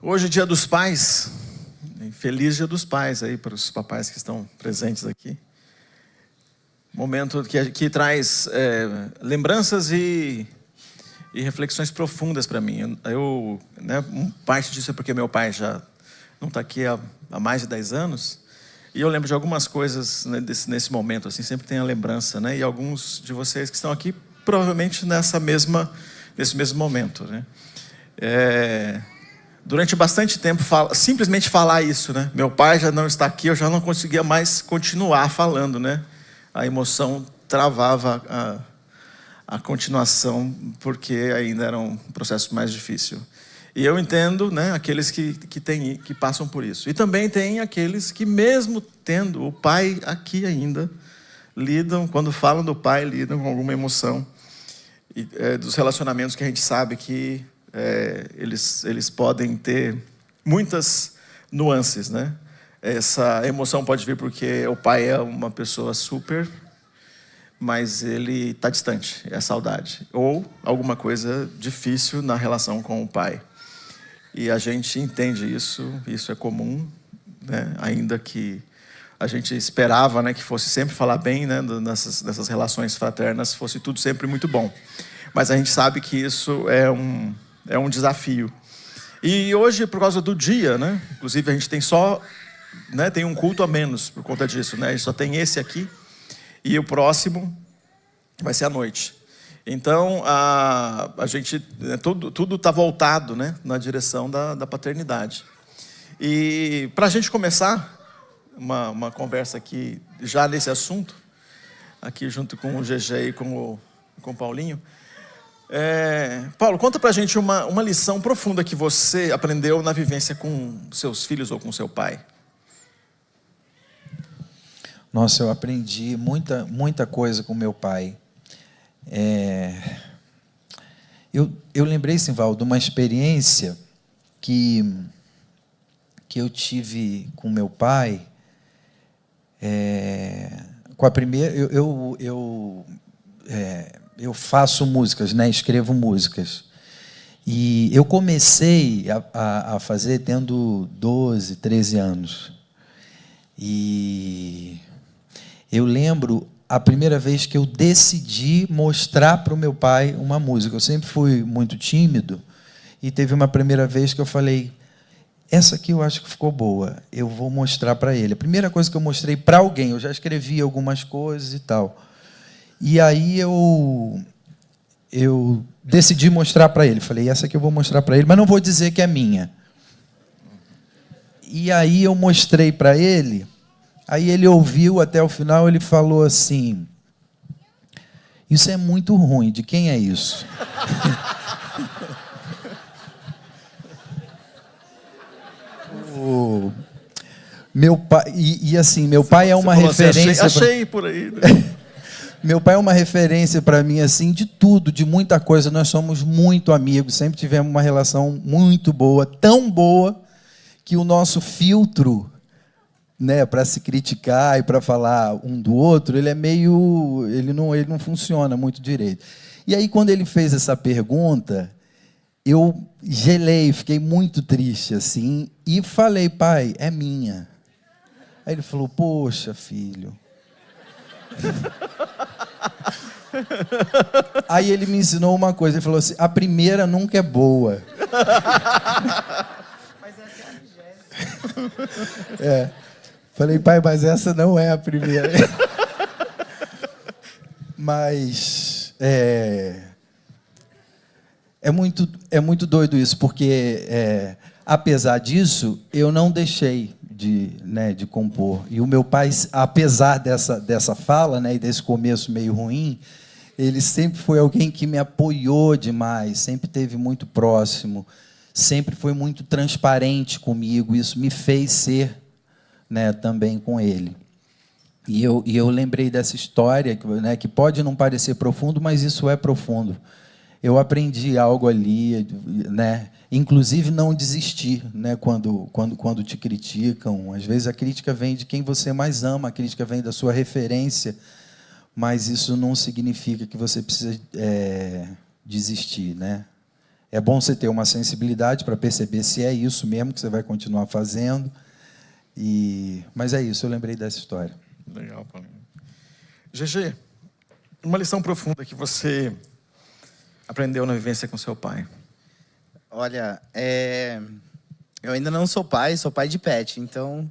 Hoje é Dia dos Pais. Feliz Dia dos Pais aí para os papais que estão presentes aqui. Momento que traz lembranças e reflexões profundas para mim. Parte disso é porque meu pai já não está aqui há mais de 10 anos. E eu lembro de algumas coisas, né, nesse momento, assim, sempre tem a lembrança, né? E alguns de vocês que estão aqui, provavelmente nesse mesmo momento, né? Durante bastante tempo, simplesmente falar isso, né? Meu pai já não está aqui, eu já não conseguia mais continuar falando, né? A emoção travava a continuação, porque ainda era um processo mais difícil. E eu entendo, né, aqueles que passam por isso. E também tem aqueles que, mesmo tendo o pai aqui ainda, quando falam do pai, lidam com alguma emoção. E, dos relacionamentos que a gente sabe que eles podem ter muitas nuances, né? Essa emoção pode vir porque o pai é uma pessoa super, mas ele está distante, é a saudade. Ou alguma coisa difícil na relação com o pai. E a gente entende isso é comum, né? Ainda que a gente esperava, né, que fosse sempre falar bem, né, dessas relações fraternas, fosse tudo sempre muito bom. Mas a gente sabe que isso é um desafio. E hoje, por causa do dia, né, inclusive a gente tem tem um culto a menos por conta disso, né? A gente só tem esse aqui e o próximo vai ser à noite. Então, a gente, tudo está voltado, né, na direção da paternidade. E para a gente começar uma conversa aqui, já nesse assunto, aqui junto com o GG e com o Paulinho. Paulo, conta para a gente uma lição profunda que você aprendeu na vivência com seus filhos ou com seu pai. Nossa, eu aprendi muita coisa com meu pai. Eu lembrei, Simvaldo, de uma experiência que eu tive com meu pai. Com a primeira, eu faço músicas, né? Escrevo músicas. E eu comecei a fazer tendo 12, 13 anos. E eu lembro a primeira vez que eu decidi mostrar para o meu pai uma música. Eu sempre fui muito tímido e teve uma primeira vez que eu falei: essa aqui eu acho que ficou boa, eu vou mostrar para ele. A primeira coisa que eu mostrei para alguém, eu já escrevi algumas coisas e tal. E aí eu decidi mostrar para ele. Falei: essa aqui eu vou mostrar para ele, mas não vou dizer que é minha. E aí eu mostrei para ele. Aí ele ouviu até o final, ele falou assim: isso é muito ruim, de quem é isso? Meu pai, assim, meu pai é uma referência. Assim, achei por aí. Né? Meu pai é uma referência para mim, assim, de tudo, de muita coisa. Nós somos muito amigos, sempre tivemos uma relação muito boa, tão boa que o nosso filtro, né, para se criticar e para falar um do outro, ele não funciona muito direito. E aí, quando ele fez essa pergunta, eu gelei, fiquei muito triste assim e falei: pai, é minha. Aí ele falou: poxa, filho. Aí ele me ensinou uma coisa, ele falou assim: a primeira nunca é boa. Mas essa é a 20ª. Falei: pai, mas essa não é a primeira. Mas é muito doido isso, porque apesar disso, eu não deixei de compor. E o meu pai, apesar dessa fala, né, e desse começo meio ruim, ele sempre foi alguém que me apoiou demais, sempre esteve muito próximo, sempre foi muito transparente comigo. Isso me fez ser, né, também com ele. E eu lembrei dessa história, né, que pode não parecer profundo, mas isso é profundo. Eu aprendi algo ali, né, inclusive não desistir, né, quando te criticam. Às vezes a crítica vem de quem você mais ama, a crítica vem da sua referência, mas isso não significa que você precisa desistir, né? É bom você ter uma sensibilidade para perceber se é isso mesmo que você vai continuar fazendo. Mas é isso, eu lembrei dessa história. Legal, Paulinho. GG, uma lição profunda que você aprendeu na vivência com seu pai. Olha, eu ainda não sou pai de pet, então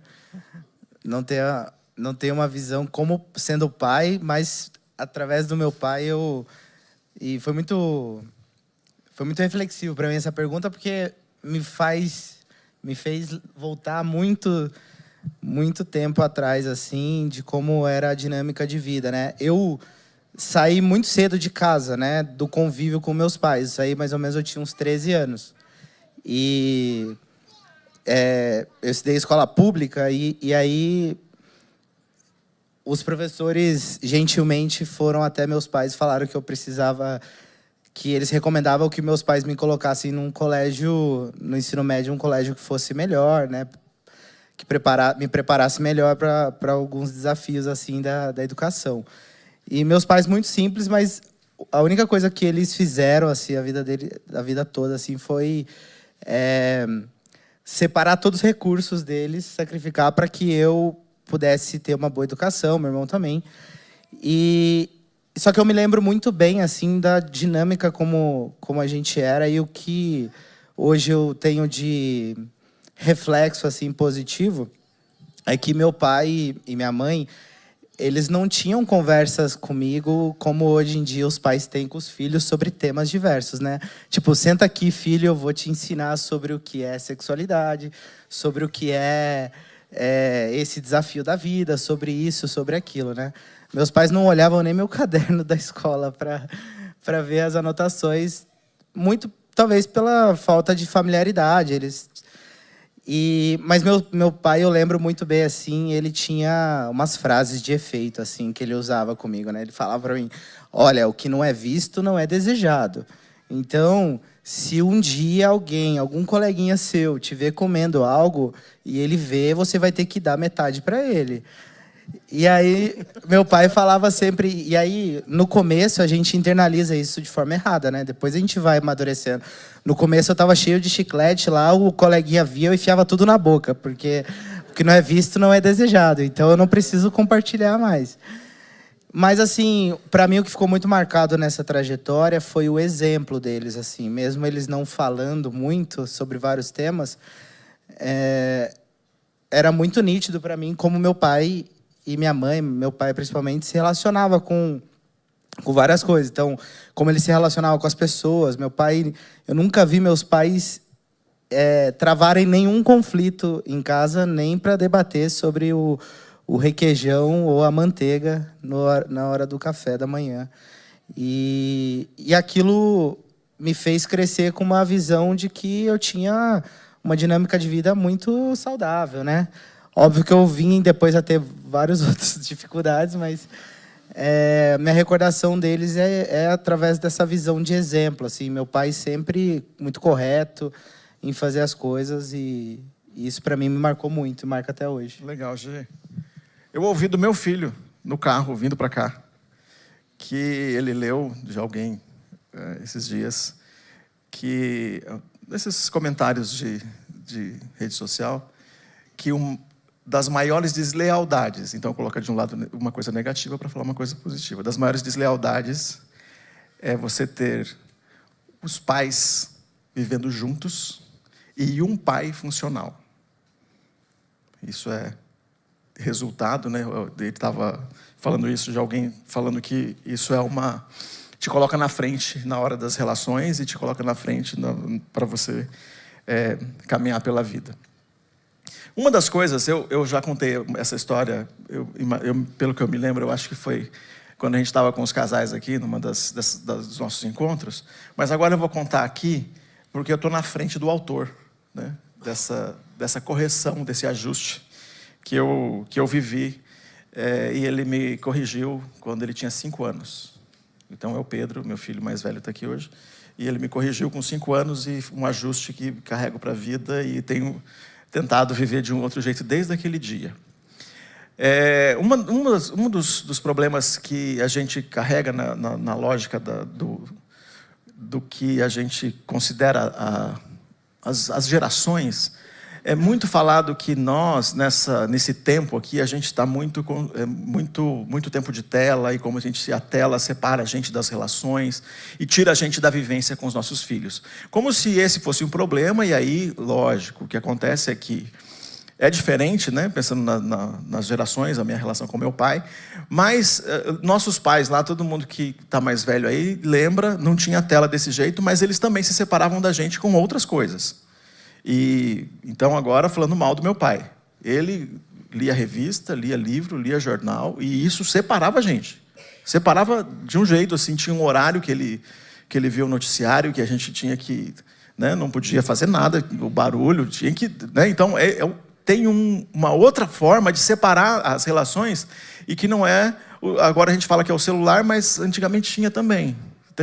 não tenho uma visão como sendo pai, mas através do meu pai e foi muito reflexivo para mim essa pergunta, porque me fez voltar muito tempo atrás, assim, de como era a dinâmica de vida, né? Eu saí muito cedo de casa, né? Do convívio com meus pais. Saí mais ou menos, eu tinha uns 13 anos. E eu estudei escola pública e aí os professores gentilmente foram até meus pais e falaram que eu precisava, que eles recomendavam que meus pais me colocassem num colégio, no ensino médio, um colégio que fosse melhor, né? Que me preparasse melhor para alguns desafios assim da educação. E meus pais, muito simples, mas a única coisa que eles fizeram assim a vida toda assim foi separar todos os recursos deles, sacrificar para que eu pudesse ter uma boa educação, meu irmão também. Só que eu me lembro muito bem assim da dinâmica como a gente era, e o que hoje eu tenho de reflexo assim positivo é que meu pai e minha mãe, eles não tinham conversas comigo como hoje em dia os pais têm com os filhos sobre temas diversos, né? Tipo, senta aqui, filho, eu vou te ensinar sobre o que é sexualidade, sobre o que é esse desafio da vida, sobre isso, sobre aquilo, né? Meus pais não olhavam nem meu caderno da escola para ver as anotações, muito talvez pela falta de familiaridade. Mas meu pai, eu lembro muito bem, assim, ele tinha umas frases de efeito, assim, que ele usava comigo, né? Ele falava para mim: olha, o que não é visto não é desejado. Então, se um dia algum coleguinha seu te ver comendo algo e ele vê, você vai ter que dar metade para ele. E aí, meu pai falava sempre... E aí, no começo, a gente internaliza isso de forma errada, né? Depois a gente vai amadurecendo. No começo, eu tava cheio de chiclete lá, o coleguinha via, eu enfiava tudo na boca, porque o que não é visto não é desejado. Então, eu não preciso compartilhar mais. Mas, assim, para mim, o que ficou muito marcado nessa trajetória foi o exemplo deles, assim. Mesmo eles não falando muito sobre vários temas, era muito nítido para mim como meu pai e minha mãe, meu pai principalmente, se relacionava com várias coisas. Então, como ele se relacionava com as pessoas. Meu pai, eu nunca vi meus pais travarem nenhum conflito em casa, nem para debater sobre o requeijão ou a manteiga na hora do café da manhã. E aquilo me fez crescer com uma visão de que eu tinha uma dinâmica de vida muito saudável, né? Óbvio que eu vim depois a ter várias outras dificuldades, mas minha recordação deles é através dessa visão de exemplo. Assim, meu pai sempre muito correto em fazer as coisas, e isso para mim me marcou muito, marca até hoje. Legal, Gê. Eu ouvi do meu filho no carro, vindo para cá, que ele leu de alguém esses dias, que nesses comentários de rede social, que das maiores deslealdades, então coloca de um lado uma coisa negativa para falar uma coisa positiva. Das maiores deslealdades é você ter os pais vivendo juntos e um pai funcional. Isso é resultado, né? Ele estava falando isso de alguém falando que isso te coloca na frente na hora das relações e te coloca na frente para você caminhar pela vida. Uma das coisas, eu já contei essa história, pelo que eu me lembro, eu acho que foi quando a gente estava com os casais aqui, numa dos nossos encontros, mas agora eu vou contar aqui, porque eu estou na frente do autor, né, dessa correção, desse ajuste que eu vivi, e ele me corrigiu quando ele tinha 5 anos. Então é o Pedro, meu filho mais velho, está aqui hoje, e ele me corrigiu com 5 anos, e um ajuste que carrego para a vida, e tenho tentado viver de um outro jeito desde aquele dia. Um dos problemas que a gente carrega na lógica do que a gente considera as gerações. É muito falado que nós, nesse tempo aqui, a gente está muito tempo de tela, e como a tela separa a gente das relações e tira a gente da vivência com os nossos filhos. Como se esse fosse um problema, e aí, lógico, o que acontece é que é diferente, né? Pensando nas gerações, a minha relação com meu pai, mas nossos pais lá, todo mundo que está mais velho aí, lembra, não tinha tela desse jeito, mas eles também se separavam da gente com outras coisas. E então agora falando mal do meu pai, ele lia revista, lia livro, lia jornal, e isso separava a gente. Separava de um jeito, assim, tinha um horário que ele via o noticiário, que a gente tinha que, né, não podia fazer nada, o barulho, tinha que, né, então tem uma outra forma de separar as relações, e que não é, agora a gente fala que é o celular, mas antigamente tinha também.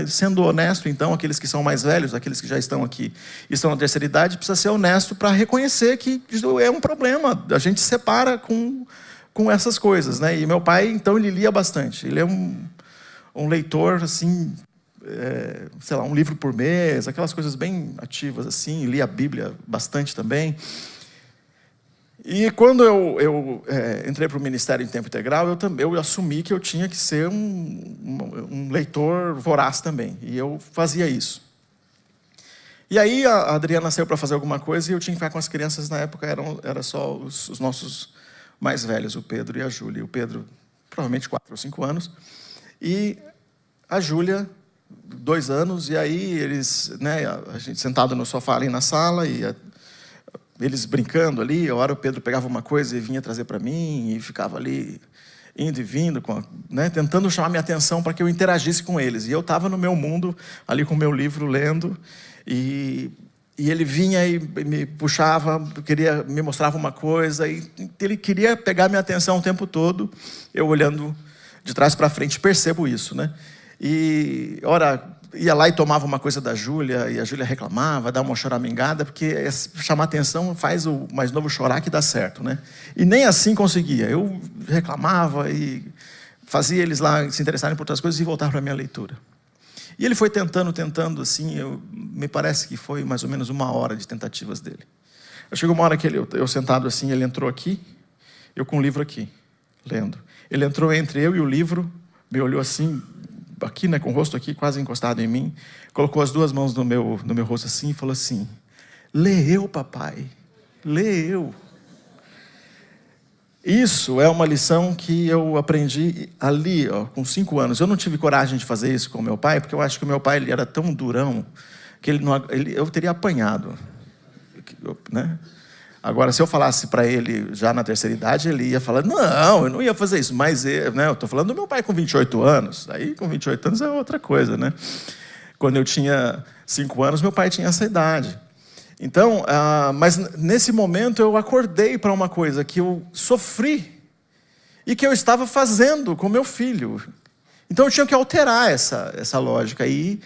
Sendo honesto, então, aqueles que são mais velhos, aqueles que já estão aqui e estão na terceira idade, precisa ser honesto para reconhecer que é um problema. A gente separa com essas coisas, né? E meu pai, então, ele lia bastante. Ele é um leitor, assim, sei lá, um livro por mês, aquelas coisas bem ativas, assim. Lia a Bíblia bastante também. E quando eu entrei para o ministério em tempo integral, eu assumi que eu tinha que ser um leitor voraz também. E eu fazia isso. E aí a Adriana saiu para fazer alguma coisa e eu tinha que ficar com as crianças. Na época era só os nossos mais velhos, o Pedro e a Júlia. O Pedro, provavelmente 4 ou 5 anos. E a Júlia, 2 anos. E aí eles, né, a gente sentado no sofá ali na sala e eles brincando ali, a hora o Pedro pegava uma coisa e vinha trazer para mim, e ficava ali, indo e vindo, né, tentando chamar minha atenção para que eu interagisse com eles. E eu estava no meu mundo, ali com o meu livro, lendo, e ele vinha e me puxava, me mostrava uma coisa, e ele queria pegar minha atenção o tempo todo, eu olhando de trás para frente, percebo isso, né? E, ora, ia lá e tomava uma coisa da Júlia, e a Júlia reclamava, dava uma choramingada, porque chamar atenção faz o mais novo chorar que dá certo, né? E nem assim conseguia. Eu reclamava e fazia eles lá se interessarem por outras coisas e voltar para a minha leitura. E ele foi tentando, assim, me parece que foi mais ou menos 1 hora de tentativas dele. Chegou uma hora que eu sentado assim, ele entrou aqui, eu com o livro aqui, lendo. Ele entrou entre eu e o livro, me olhou assim, aqui, né, com o rosto aqui, quase encostado em mim, colocou as 2 mãos no meu rosto assim e falou assim: lê eu, papai, lê eu. Isso é uma lição que eu aprendi ali, com 5 anos. Eu não tive coragem de fazer isso com o meu pai, porque eu acho que o meu pai ele era tão durão que eu teria apanhado, né? Agora, se eu falasse para ele já na terceira idade, ele ia falar: não, eu não ia fazer isso. Mas né, eu estou falando do meu pai com 28 anos. Aí, com 28 anos é outra coisa, né? Quando eu tinha 5 anos, meu pai tinha essa idade. Então, mas nesse momento eu acordei para uma coisa que eu sofri e que eu estava fazendo com meu filho. Então, eu tinha que alterar essa lógica e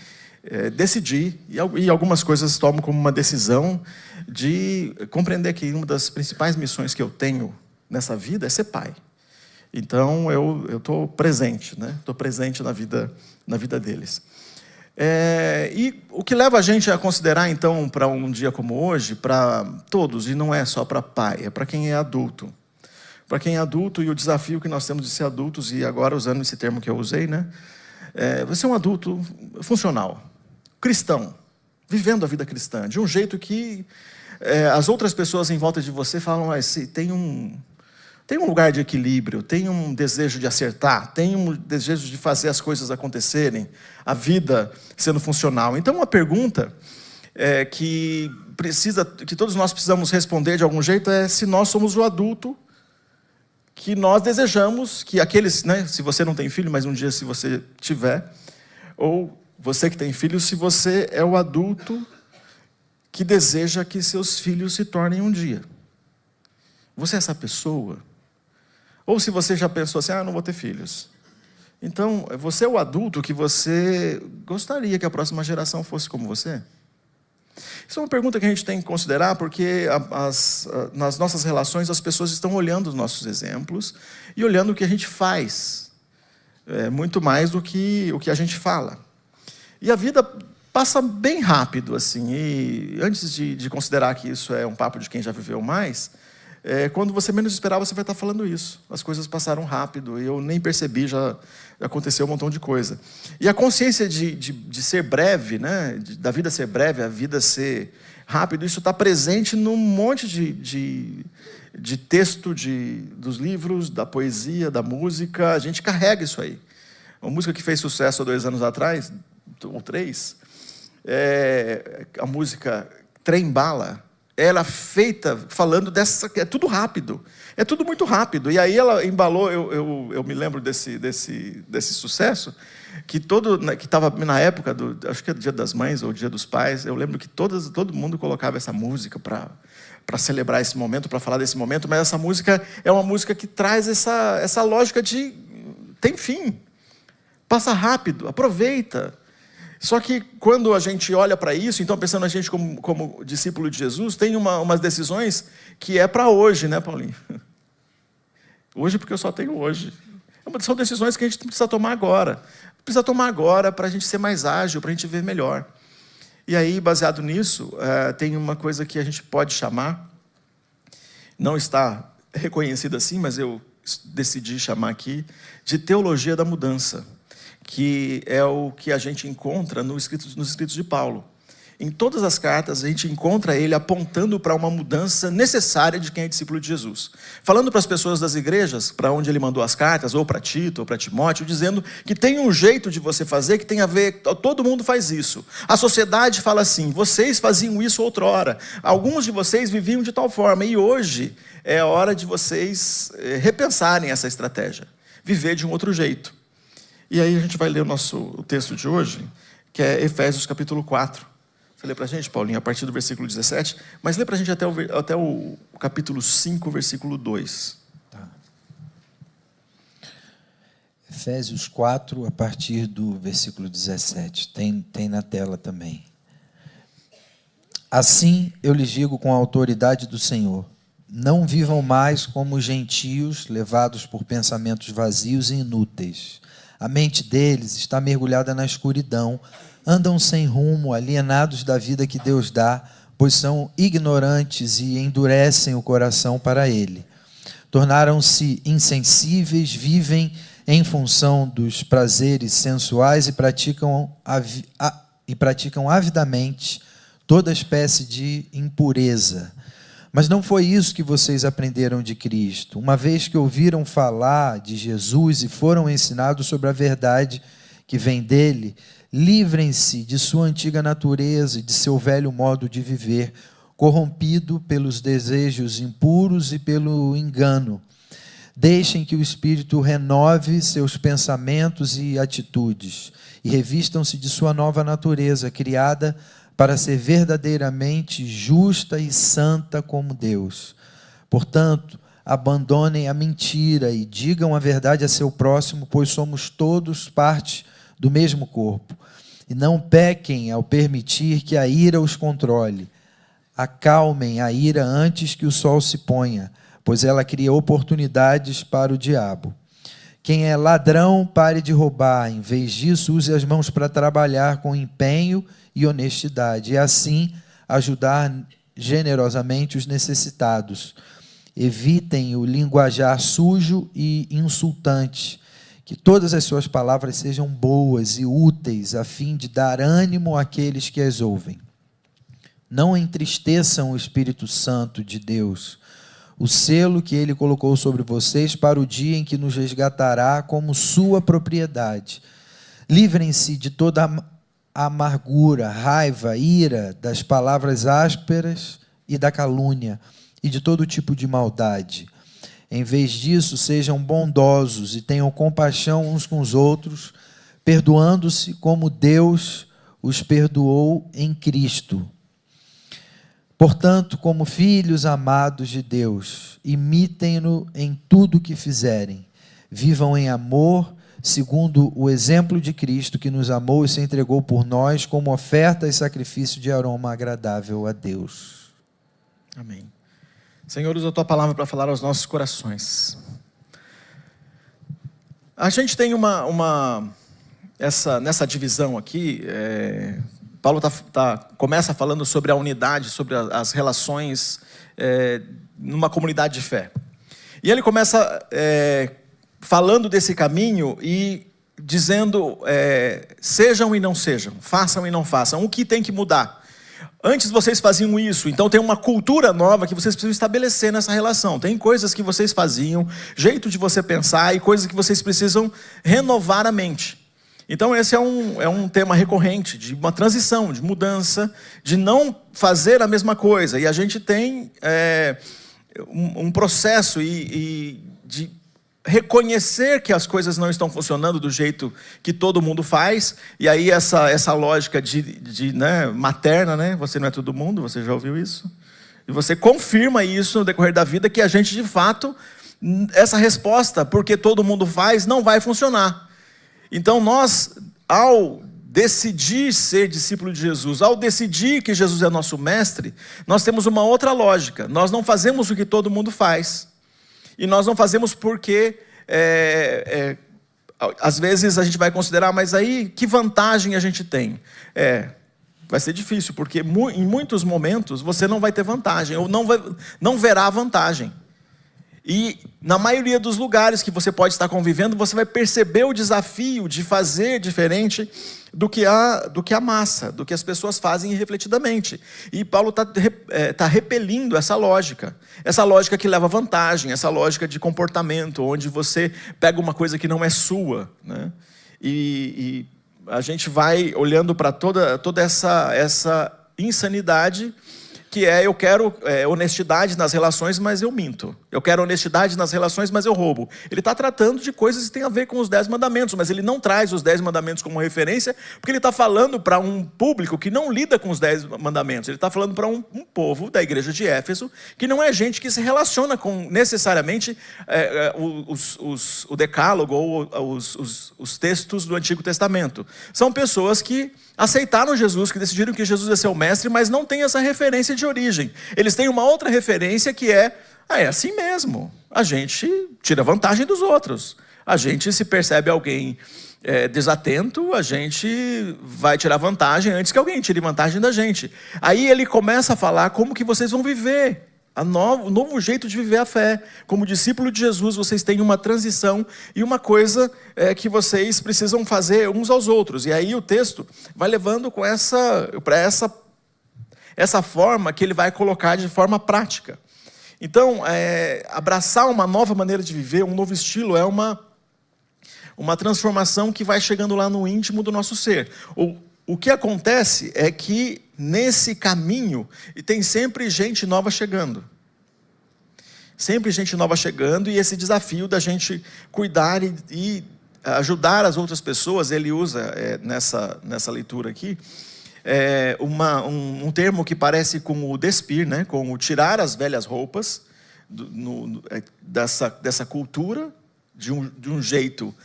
decidi, e algumas coisas tomo como uma decisão de compreender que uma das principais missões que eu tenho nessa vida é ser pai. Então, eu estou presente, né? Estou presente na vida deles. E o que leva a gente a considerar, então, para um dia como hoje, para todos, e não é só para pai, é para quem é adulto. Para quem é adulto, e o desafio que nós temos de ser adultos, e agora usando esse termo que eu usei, né? Você é um adulto funcional, cristão, vivendo a vida cristã, de um jeito que as outras pessoas em volta de você falam: tem um lugar de equilíbrio, tem um desejo de acertar, tem um desejo de fazer as coisas acontecerem, a vida sendo funcional. Então, uma pergunta que todos nós precisamos responder de algum jeito é se nós somos o adulto que nós desejamos, que aqueles, né, se você não tem filho, mas um dia se você tiver, ou você que tem filho, se você é o adulto que deseja que seus filhos se tornem um dia. Você é essa pessoa? Ou se você já pensou assim: não vou ter filhos. Então, você é o adulto que você gostaria que a próxima geração fosse como você? Isso é uma pergunta que a gente tem que considerar, porque nas nossas relações as pessoas estão olhando os nossos exemplos e olhando o que a gente faz, muito mais do que o que a gente fala. E a vida passa bem rápido, assim. E antes de considerar que isso é um papo de quem já viveu mais, quando você menos esperar, você vai estar falando isso. As coisas passaram rápido e eu nem percebi, já aconteceu um montão de coisa. E a consciência de ser breve, né? Da vida ser breve, a vida ser rápido, isso está presente num monte de texto dos livros, da poesia, da música. A gente carrega isso aí. Uma música que fez sucesso há 2 anos atrás, ou 3, a música Trem Bala, ela feita falando dessa... É tudo rápido. É tudo muito rápido. E aí ela embalou, eu me lembro desse sucesso, que estava na época, acho que é Dia das Mães ou Dia dos Pais, eu lembro que todo mundo colocava essa música para celebrar esse momento, para falar desse momento, mas essa música é uma música que traz essa lógica de... Tem fim. Passa rápido, aproveita. Só que quando a gente olha para isso, então pensando a gente como discípulo de Jesus, tem umas decisões que é para hoje, né, Paulinho? Hoje porque eu só tenho hoje. São decisões que a gente precisa tomar agora. Precisa tomar agora para a gente ser mais ágil, para a gente ver melhor. E aí, baseado nisso, tem uma coisa que a gente pode chamar, não está reconhecida assim, mas eu decidi chamar aqui, de teologia da mudança, que é o que a gente encontra nos escritos de Paulo. Em todas as cartas, a gente encontra ele apontando para uma mudança necessária de quem é discípulo de Jesus. Falando para as pessoas das igrejas, para onde ele mandou as cartas, ou para Tito, ou para Timóteo, dizendo que tem um jeito de você fazer que tem a ver, todo mundo faz isso. A sociedade fala assim, vocês faziam isso outrora. Alguns de vocês viviam de tal forma, e hoje é a hora de vocês repensarem essa estratégia. Viver de um outro jeito. E aí a gente vai ler o texto de hoje, que é Efésios capítulo 4. Você lê para a gente, Paulinho, a partir do versículo 17, mas lê para a gente até o capítulo 5, versículo 2. Tá. Efésios 4, a partir do versículo 17. Tem na tela também. Assim eu lhes digo com a autoridade do Senhor, não vivam mais como gentios, levados por pensamentos vazios e inúteis. A mente deles está mergulhada na escuridão, andam sem rumo, alienados da vida que Deus dá, pois são ignorantes e endurecem o coração para Ele. Tornaram-se insensíveis, vivem em função dos prazeres sensuais e praticam avidamente toda espécie de impureza. Mas não foi isso que vocês aprenderam de Cristo. Uma vez que ouviram falar de Jesus e foram ensinados sobre a verdade que vem dele, livrem-se de sua antiga natureza e de seu velho modo de viver, corrompido pelos desejos impuros e pelo engano. Deixem que o Espírito renove seus pensamentos e atitudes, e revistam-se de sua nova natureza, criada para ser verdadeiramente justa e santa como Deus. Portanto, abandonem a mentira e digam a verdade a seu próximo, pois somos todos parte do mesmo corpo. E não pequem ao permitir que a ira os controle. Acalmem a ira antes que o sol se ponha, pois ela cria oportunidades para o diabo. Quem é ladrão, pare de roubar. Em vez disso, use as mãos para trabalhar com empenho e honestidade, e assim ajudar generosamente os necessitados. Evitem o linguajar sujo e insultante. Que todas as suas palavras sejam boas e úteis, a fim de dar ânimo àqueles que as ouvem. Não entristeçam o Espírito Santo de Deus, o selo que Ele colocou sobre vocês para o dia em que nos resgatará como sua propriedade. Livrem-se de toda amargura, raiva, ira, das palavras ásperas e da calúnia, e de todo tipo de maldade. Em vez disso, sejam bondosos e tenham compaixão uns com os outros, perdoando-se como Deus os perdoou em Cristo. Portanto, como filhos amados de Deus, imitem-no em tudo o que fizerem. Vivam em amor, segundo o exemplo de Cristo, que nos amou e se entregou por nós como oferta e sacrifício de aroma agradável a Deus. Amém. Senhor, usa a Tua palavra para falar aos nossos corações. A gente tem nessa divisão aqui, Paulo começa falando sobre a unidade, sobre as relações numa comunidade de fé. E ele começa falando desse caminho e dizendo, sejam e não sejam, façam e não façam, o que tem que mudar? Antes vocês faziam isso, então tem uma cultura nova que vocês precisam estabelecer nessa relação. Tem coisas que vocês faziam, jeito de você pensar e coisas que vocês precisam renovar a mente. Então esse é um tema recorrente, de uma transição, de mudança, de não fazer a mesma coisa. E a gente tem um processo de reconhecer que as coisas não estão funcionando do jeito que todo mundo faz. E aí essa lógica né, materna, né? Você não é todo mundo, você já ouviu isso? E você confirma isso no decorrer da vida, que a gente de fato, essa resposta, porque todo mundo faz, não vai funcionar. Então nós, ao decidir ser discípulo de Jesus, ao decidir que Jesus é nosso mestre, nós temos uma outra lógica. Nós não fazemos o que todo mundo faz. E nós não fazemos porque, às vezes a gente vai considerar, mas aí que vantagem a gente tem? Vai ser difícil, porque em muitos momentos você não vai ter vantagem, ou não verá vantagem. E na maioria dos lugares que você pode estar convivendo, você vai perceber o desafio de fazer diferente do que a massa, do que as pessoas fazem irrefletidamente. E Paulo está repelindo essa lógica que leva vantagem, essa lógica de comportamento, onde você pega uma coisa que não é sua, né? E a gente vai olhando para toda essa insanidade, que eu quero honestidade nas relações, mas eu minto. Eu quero honestidade nas relações, mas eu roubo. Ele está tratando de coisas que têm a ver com os 10 mandamentos, mas ele não traz os 10 mandamentos como referência, porque ele está falando para um público que não lida com os 10 mandamentos. Ele está falando para um povo da igreja de Éfeso, que não é gente que se relaciona com necessariamente o decálogo ou os textos do Antigo Testamento. São pessoas que aceitaram Jesus, que decidiram que Jesus é seu mestre, mas não tem essa referência de origem. Eles têm uma outra referência que é assim mesmo. A gente tira vantagem dos outros. A gente, se percebe alguém desatento, a gente vai tirar vantagem antes que alguém tire vantagem da gente. Aí ele começa a falar como que vocês vão viver o novo jeito de viver a fé. Como discípulo de Jesus, vocês têm uma transição e uma coisa que vocês precisam fazer uns aos outros. E aí o texto vai levando para essa forma que ele vai colocar de forma prática. Então, abraçar uma nova maneira de viver, um novo estilo, é uma transformação que vai chegando lá no íntimo do nosso ser. O que acontece é que nesse caminho tem sempre gente nova chegando. Sempre gente nova chegando, e esse desafio da gente cuidar e ajudar as outras pessoas, ele usa nessa leitura aqui, um termo que parece com o despir, né? Com o tirar as velhas roupas dessa cultura, de um jeito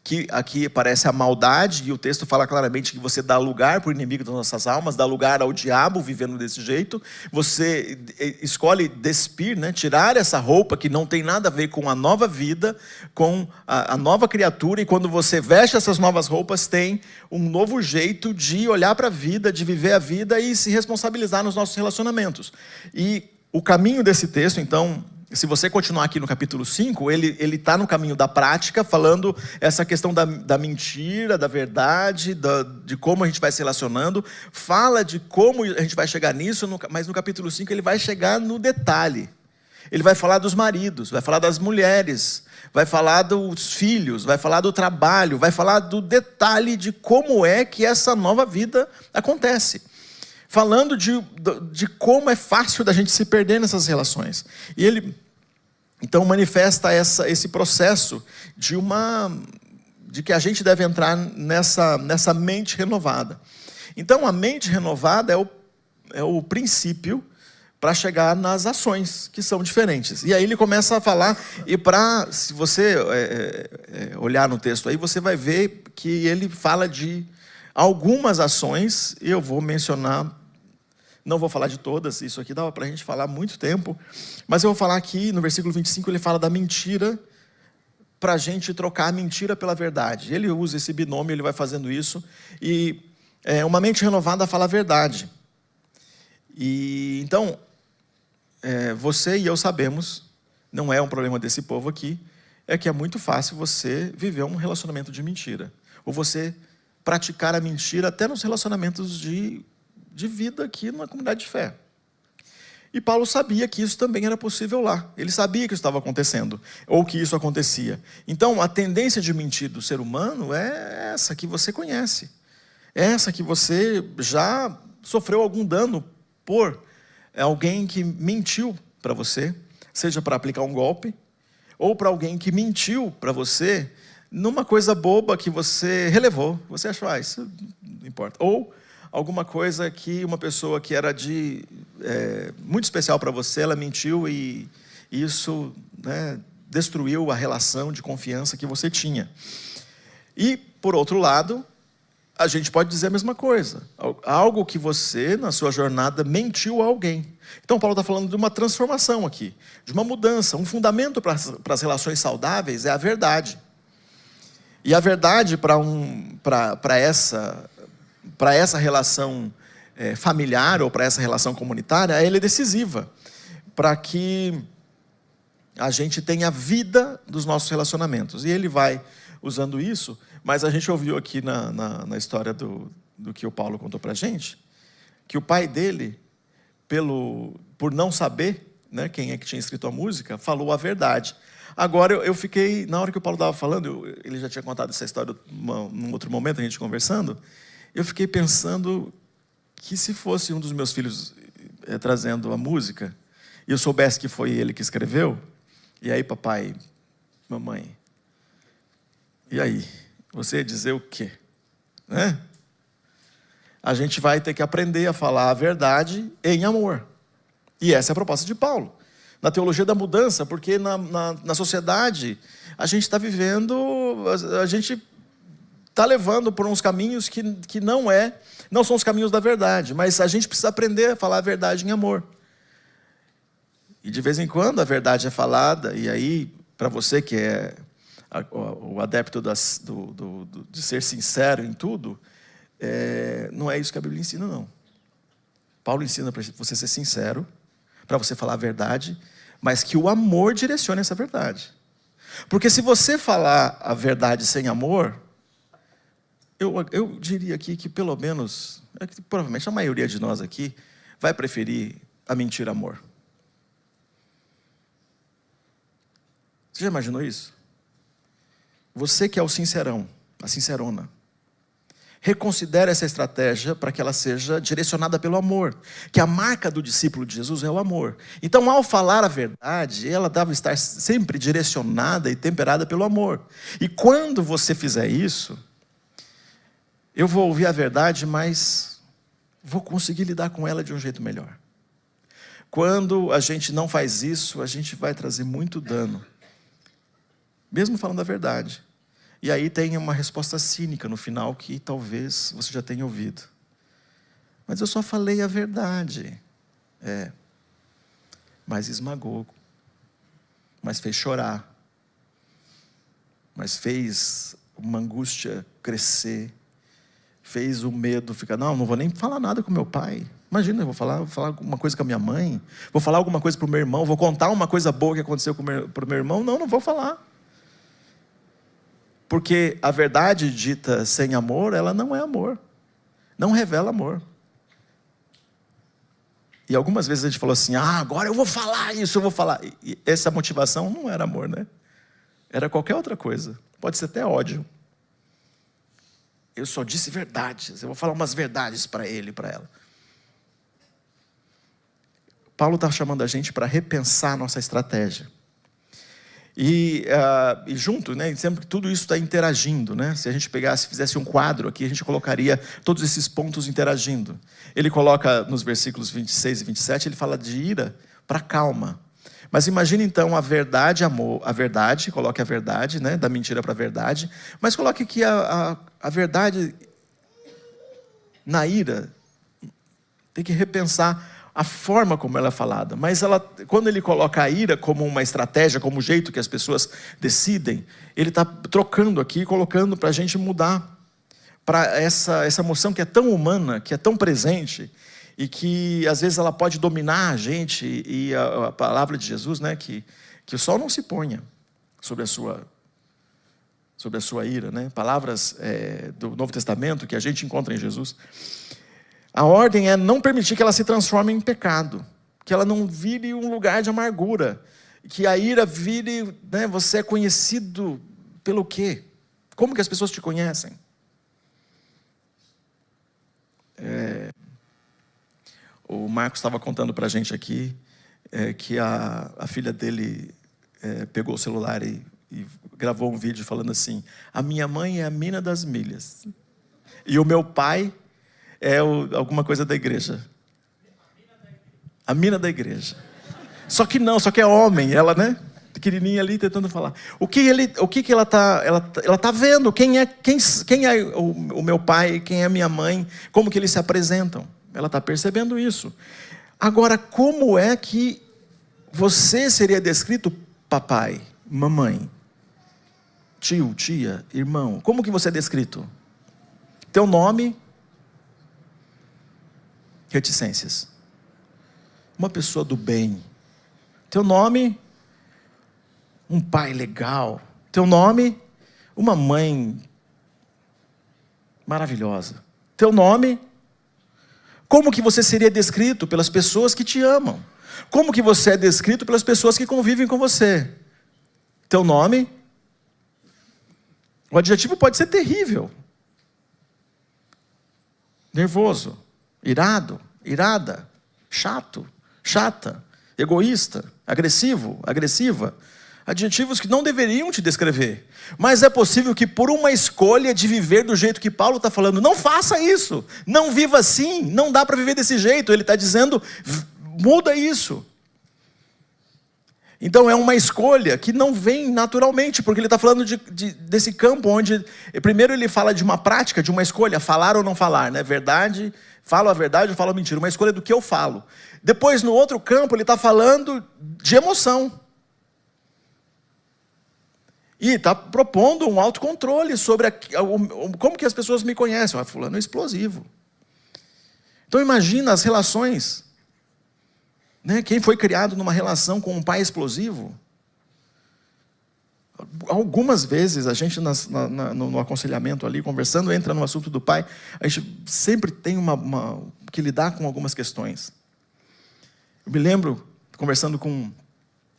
que aqui parece a maldade, e o texto fala claramente que você dá lugar para o inimigo das nossas almas, dá lugar ao diabo vivendo desse jeito. Você escolhe despir, né? Tirar essa roupa que não tem nada a ver com a nova vida, com a nova criatura, e quando você veste essas novas roupas, tem um novo jeito de olhar para a vida, de viver a vida e se responsabilizar nos nossos relacionamentos. E o caminho desse texto, então, se você continuar aqui no capítulo 5, ele está no caminho da prática, falando essa questão da mentira, da verdade, de como a gente vai se relacionando. Fala de como a gente vai chegar nisso, mas no capítulo 5 ele vai chegar no detalhe. Ele vai falar dos maridos, vai falar das mulheres, vai falar dos filhos, vai falar do trabalho, vai falar do detalhe de como é que essa nova vida acontece. Falando de como é fácil da gente se perder nessas relações. E ele, então, manifesta esse processo de que a gente deve entrar nessa mente renovada. Então, a mente renovada é o princípio para chegar nas ações, que são diferentes. E aí ele começa a falar, se você olhar no texto aí, você vai ver que ele fala de algumas ações, e eu vou mencionar. Não vou falar de todas, isso aqui dava para a gente falar muito tempo, mas eu vou falar aqui, no versículo 25, ele fala da mentira, para a gente trocar a mentira pela verdade. Ele usa esse binômio, ele vai fazendo isso, e Uma mente renovada fala a verdade. E então, você e eu sabemos, não é um problema desse povo aqui, é que é muito fácil você viver um relacionamento de mentira. Ou você praticar a mentira até nos relacionamentos de vida aqui na comunidade de fé. E Paulo sabia que isso também era possível lá. Ele sabia que isso estava acontecendo, ou que isso acontecia. Então, a tendência de mentir do ser humano é essa que você conhece. É essa que você já sofreu algum dano por alguém que mentiu para você, seja para aplicar um golpe, ou para alguém que mentiu para você numa coisa boba que você relevou. Você achou, isso não importa. Ou alguma coisa que uma pessoa que era muito especial para você, ela mentiu e isso, né, destruiu a relação de confiança que você tinha. E, por outro lado, a gente pode dizer a mesma coisa. Algo que você, na sua jornada, mentiu a alguém. Então, Paulo está falando de uma transformação aqui, de uma mudança. Um fundamento para as relações saudáveis é a verdade. E a verdade para essa relação familiar ou para essa relação comunitária, ela é decisiva para que a gente tenha a vida dos nossos relacionamentos. E ele vai usando isso, mas a gente ouviu aqui na história do que o Paulo contou para a gente, que o pai dele, por não saber, né, quem é que tinha escrito a música, falou a verdade. Agora eu fiquei, na hora que o Paulo estava falando, ele já tinha contado essa história num outro momento, a gente conversando, eu fiquei pensando que se fosse um dos meus filhos trazendo a música, e eu soubesse que foi ele que escreveu, e aí papai, mamãe, e aí? Você ia dizer o quê? Né? A gente vai ter que aprender a falar a verdade em amor. E essa é a proposta de Paulo. Na teologia da mudança, porque na sociedade a gente está vivendo, a gente está levando por uns caminhos que não são os caminhos da verdade, mas a gente precisa aprender a falar a verdade em amor. E de vez em quando a verdade é falada, e aí, para você que é o adepto de ser sincero em tudo, não é isso que a Bíblia ensina, não. Paulo ensina para você ser sincero, para você falar a verdade, mas que o amor direcione essa verdade. Porque se você falar a verdade sem amor, eu diria aqui que pelo menos, provavelmente a maioria de nós aqui, vai preferir a mentira amor. Você já imaginou isso? Você que é o sincerão, a sincerona, reconsidere essa estratégia para que ela seja direcionada pelo amor. Que a marca do discípulo de Jesus é o amor. Então, ao falar a verdade, ela deve estar sempre direcionada e temperada pelo amor. E quando você fizer isso, eu vou ouvir a verdade, mas vou conseguir lidar com ela de um jeito melhor. Quando a gente não faz isso, a gente vai trazer muito dano. Mesmo falando a verdade. E aí tem uma resposta cínica no final que talvez você já tenha ouvido. Mas eu só falei a verdade. Mas esmagou. Mas fez chorar. Mas fez uma angústia crescer. Fez o medo ficar, não vou nem falar nada com meu pai. Imagina, eu vou falar alguma coisa com a minha mãe. Vou falar alguma coisa para o meu irmão. Vou contar uma coisa boa que aconteceu para o meu irmão. Não vou falar. Porque a verdade dita sem amor, ela não é amor. Não revela amor. E algumas vezes a gente falou assim, agora eu vou falar isso, eu vou falar. E essa motivação não era amor, né? Era qualquer outra coisa. Pode ser até ódio. Eu só disse verdades. Eu vou falar umas verdades para ele e para ela. Paulo está chamando a gente para repensar nossa estratégia. E junto, né, sempre tudo isso está interagindo, né? Se a gente fizesse um quadro aqui, a gente colocaria todos esses pontos interagindo. Ele coloca nos versículos 26 e 27, ele fala de ira para calma. Mas imagine então a verdade, amor, a verdade, coloque a verdade, né, da mentira para a verdade, mas coloque aqui a verdade na ira. Tem que repensar a forma como ela é falada. Mas quando ele coloca a ira como uma estratégia, como o jeito que as pessoas decidem, ele está trocando aqui, colocando para a gente mudar. para essa emoção que é tão humana, que é tão presente, e que às vezes ela pode dominar a gente, e a palavra de Jesus, né, que o sol não se ponha sobre a sua ira, né? Palavras do Novo Testamento que a gente encontra em Jesus. A ordem é não permitir que ela se transforme em pecado, que ela não vire um lugar de amargura, que a ira vire, né, você é conhecido pelo quê? Como que as pessoas te conhecem? O Marcos estava contando para a gente aqui que a filha dele pegou o celular e gravou um vídeo falando assim: a minha mãe é a mina das milhas e o meu pai é alguma coisa da igreja. A mina da igreja. Só que é homem, ela, né? Pequenininha ali tentando falar. O que ela tá vendo? Quem é o meu pai? Quem é a minha mãe? Como que eles se apresentam? Ela está percebendo isso. Agora, como é que você seria descrito, papai, mamãe, tio, tia, irmão? Como que você é descrito? Teu nome? Reticências. Uma pessoa do bem. Teu nome? Um pai legal. Teu nome? Uma mãe maravilhosa. Teu nome? Como que você seria descrito pelas pessoas que te amam? Como que você é descrito pelas pessoas que convivem com você? Teu nome? O adjetivo pode ser terrível. Nervoso, irado, irada, chato, chata, egoísta, agressivo, agressiva. Adjetivos que não deveriam te descrever. Mas é possível que por uma escolha de viver do jeito que Paulo está falando, não faça isso, não viva assim, não dá para viver desse jeito. Ele está dizendo, muda isso. Então é uma escolha que não vem naturalmente, porque ele está falando desse campo onde, primeiro ele fala de uma prática, de uma escolha, falar ou não falar, né? Verdade, falo a verdade ou falo a mentira, uma escolha do que eu falo. Depois no outro campo ele está falando de emoção. E está propondo um autocontrole sobre como que as pessoas me conhecem. Fulano é explosivo. Então imagina as relações. Né? Quem foi criado numa relação com um pai explosivo? Algumas vezes a gente no aconselhamento ali, conversando, entra no assunto do pai, a gente sempre tem que lidar com algumas questões. Eu me lembro, conversando com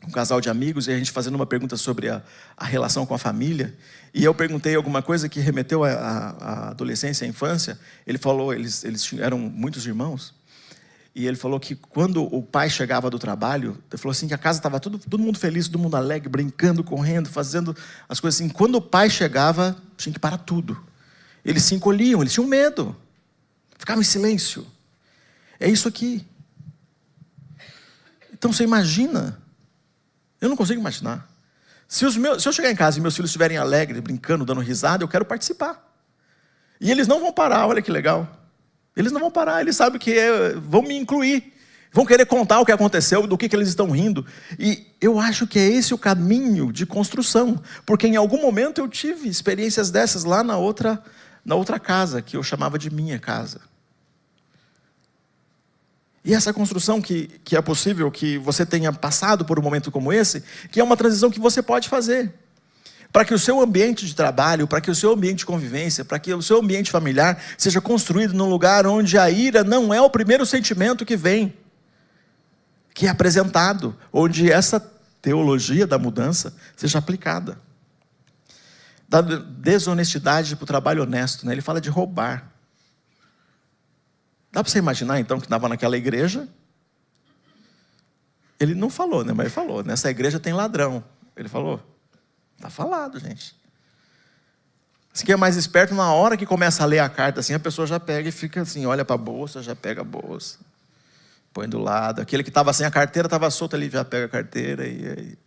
um casal de amigos, e a gente fazendo uma pergunta sobre a relação com a família, e eu perguntei alguma coisa que remeteu à adolescência, à infância. Ele falou, eles eram muitos irmãos, e ele falou que quando o pai chegava do trabalho, ele falou assim que a casa estava todo mundo feliz, todo mundo alegre, brincando, correndo, fazendo as coisas assim. Quando o pai chegava, tinha que parar tudo. Eles se encolhiam, eles tinham medo, ficavam em silêncio. É isso aqui. Então você imagina. Eu não consigo imaginar. Se eu chegar em casa e meus filhos estiverem alegres, brincando, dando risada, eu quero participar. E eles não vão parar, olha que legal. Eles não vão parar, eles sabem que vão me incluir. Vão querer contar o que aconteceu, do que eles estão rindo. E eu acho que é esse o caminho de construção. Porque em algum momento eu tive experiências dessas lá na outra casa, que eu chamava de minha casa. E essa construção que é possível que você tenha passado por um momento como esse, que é uma transição que você pode fazer. Para que o seu ambiente de trabalho, para que o seu ambiente de convivência, para que o seu ambiente familiar seja construído num lugar onde a ira não é o primeiro sentimento que vem, que é apresentado, onde essa teologia da mudança seja aplicada. Da desonestidade para o trabalho honesto, né? Ele fala de roubar. Dá para você imaginar, então, que estava naquela igreja? Ele não falou, né? Mas ele falou, nessa igreja tem ladrão. Ele falou, está falado, gente. Se quem é mais esperto, na hora que começa a ler a carta, assim, a pessoa já pega e fica assim, olha para a bolsa, já pega a bolsa. Põe do lado. Aquele que estava sem a carteira, estava solto ali, já pega a carteira. E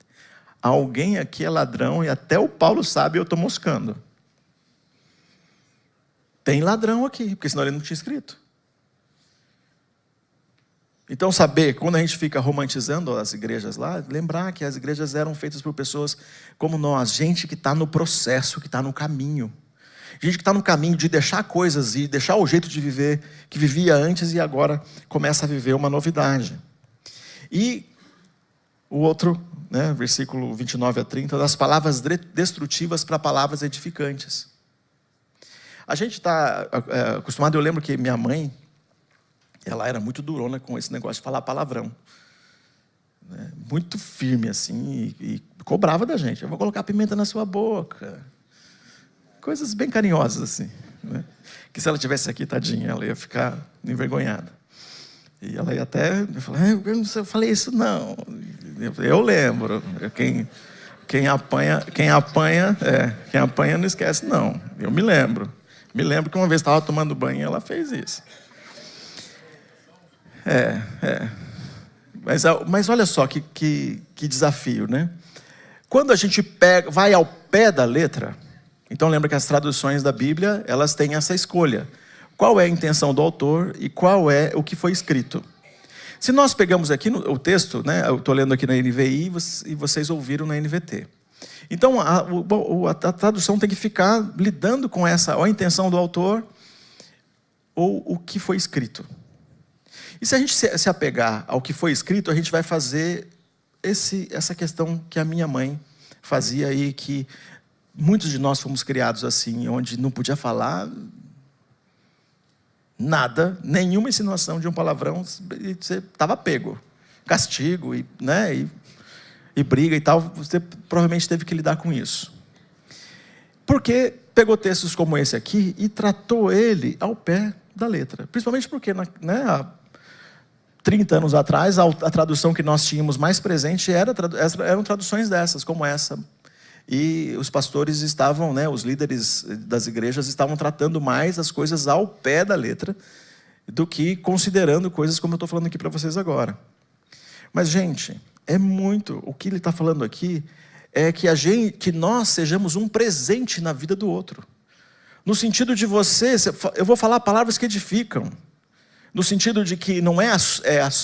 alguém aqui é ladrão e até o Paulo sabe, eu estou moscando. Tem ladrão aqui, porque senão ele não tinha escrito. Então saber, quando a gente fica romantizando as igrejas lá, lembrar que as igrejas eram feitas por pessoas como nós, gente que está no processo, que está no caminho. Gente que está no caminho de deixar coisas e deixar o jeito de viver que vivia antes e agora começa a viver uma novidade. E o outro, né, versículo 29 a 30, das palavras destrutivas para palavras edificantes. A gente está acostumado, eu lembro que minha mãe, ela era muito durona com esse negócio de falar palavrão. Né, muito firme assim, e cobrava da gente. Eu vou colocar pimenta na sua boca. Coisas bem carinhosas assim. Né? Que se ela tivesse aqui, tadinha, ela ia ficar envergonhada. E ela ia até falar, eu falei isso não. Eu lembro. Quem apanha não esquece não. Eu me lembro. Me lembro que uma vez estava tomando banho e ela fez isso. Mas olha só que desafio, né? Quando a gente vai ao pé da letra, então lembra que as traduções da Bíblia, elas têm essa escolha. Qual é a intenção do autor e qual é o que foi escrito? Se nós pegamos aqui o texto, né, eu estou lendo aqui na NVI e vocês ouviram na NVT. Então a tradução tem que ficar lidando com essa, ou a intenção do autor ou o que foi escrito. E se a gente se apegar ao que foi escrito, a gente vai fazer essa questão que a minha mãe fazia e que muitos de nós fomos criados assim, onde não podia falar nada, nenhuma insinuação de um palavrão, e você estava pego. Castigo e briga e tal, você provavelmente teve que lidar com isso. Porque pegou textos como esse aqui e tratou ele ao pé da letra. Principalmente porque, há 30 anos atrás, a tradução que nós tínhamos mais presente eram traduções dessas, como essa. E os pastores estavam, os líderes das igrejas estavam tratando mais as coisas ao pé da letra do que considerando coisas como eu estou falando aqui para vocês agora. Mas, gente, o que ele está falando aqui é que nós sejamos um presente na vida do outro. No sentido de eu vou falar palavras que edificam. No sentido de que não é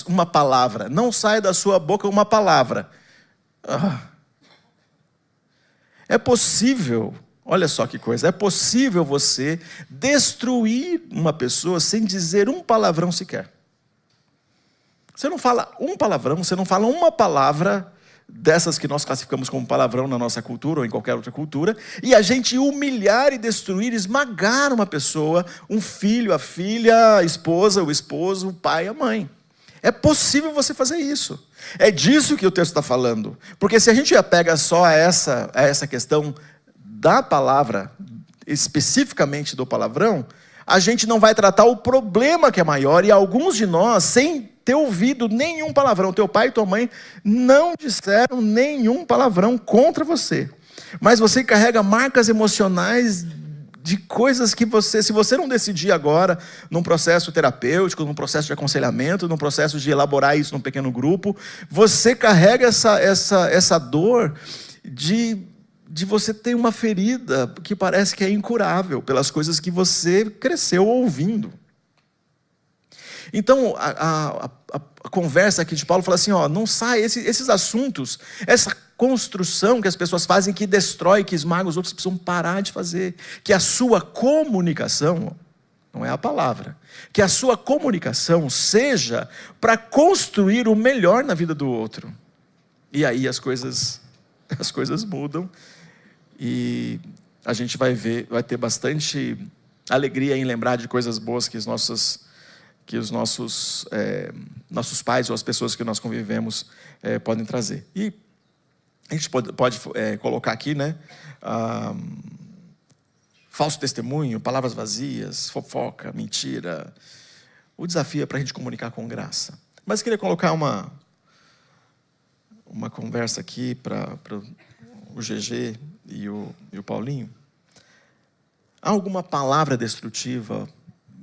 uma palavra, não sai da sua boca uma palavra. É possível, olha só que coisa, é possível você destruir uma pessoa sem dizer um palavrão sequer. Você não fala um palavrão, você não fala uma palavra dessas que nós classificamos como palavrão na nossa cultura ou em qualquer outra cultura, e a gente humilhar e destruir, esmagar uma pessoa, um filho, a filha, a esposa, o esposo, o pai, a mãe. É possível você fazer isso. É disso que o texto está falando. Porque se a gente apega só a essa questão da palavra, especificamente do palavrão, a gente não vai tratar o problema que é maior, e alguns de nós, sem ter ouvido nenhum palavrão, teu pai e tua mãe não disseram nenhum palavrão contra você. Mas você carrega marcas emocionais de coisas que se você não decidir agora, num processo terapêutico, num processo de aconselhamento, num processo de elaborar isso num pequeno grupo, você carrega essa dor de você ter uma ferida que parece que é incurável pelas coisas que você cresceu ouvindo. Então, a conversa aqui de Paulo fala assim, não sai, esses assuntos, essa construção que as pessoas fazem que destrói, que esmaga os outros, precisam parar de fazer. Que a sua comunicação, não é a palavra, que a sua comunicação seja para construir o melhor na vida do outro. E aí as coisas mudam e a gente vai ter bastante alegria em lembrar de coisas boas que os nossos pais ou as pessoas que nós convivemos podem trazer. E a gente pode colocar aqui, falso testemunho, palavras vazias, fofoca, mentira. O desafio é para a gente comunicar com graça. Mas eu queria colocar uma conversa aqui para o GG e o Paulinho. Há alguma palavra destrutiva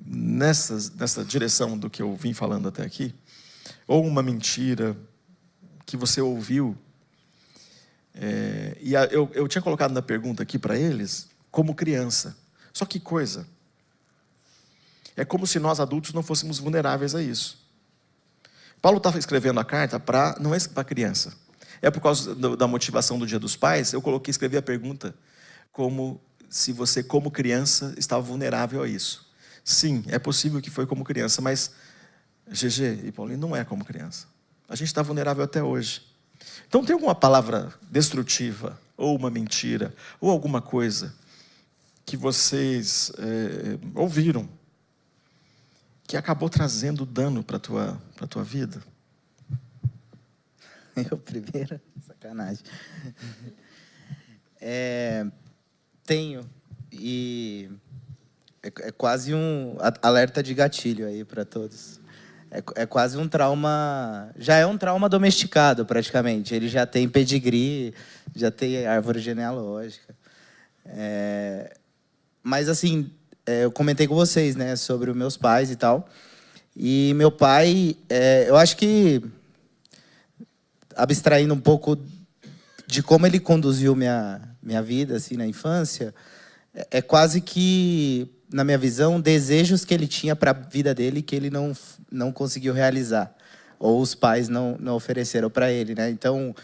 nessa direção do que eu vim falando até aqui? Ou uma mentira que você ouviu? E eu tinha colocado na pergunta aqui para eles, como criança. Só que coisa. É como se nós adultos não fôssemos vulneráveis a isso. Paulo estava escrevendo a carta não é para criança. É por causa da motivação do Dia dos Pais, eu escrevi a pergunta como se você, como criança, estava vulnerável a isso. Sim, é possível que foi como criança, mas GG e Paulinho não é como criança. A gente está vulnerável até hoje. Então, tem alguma palavra destrutiva, ou uma mentira, ou alguma coisa que vocês ouviram, que acabou trazendo dano para a tua vida? Eu primeiro? Sacanagem. Tenho. E é quase um alerta de gatilho aí para todos. É quase um trauma... Já é um trauma domesticado, praticamente. Ele já tem pedigree, já tem árvore genealógica. Mas, assim, eu comentei com vocês, né, sobre os meus pais e tal. E meu pai, eu acho que, abstraindo um pouco de como ele conduziu minha vida, assim, na infância, é quase que, na minha visão, desejos que ele tinha para a vida dele que ele não conseguiu realizar, ou os pais não ofereceram para ele, né? Então,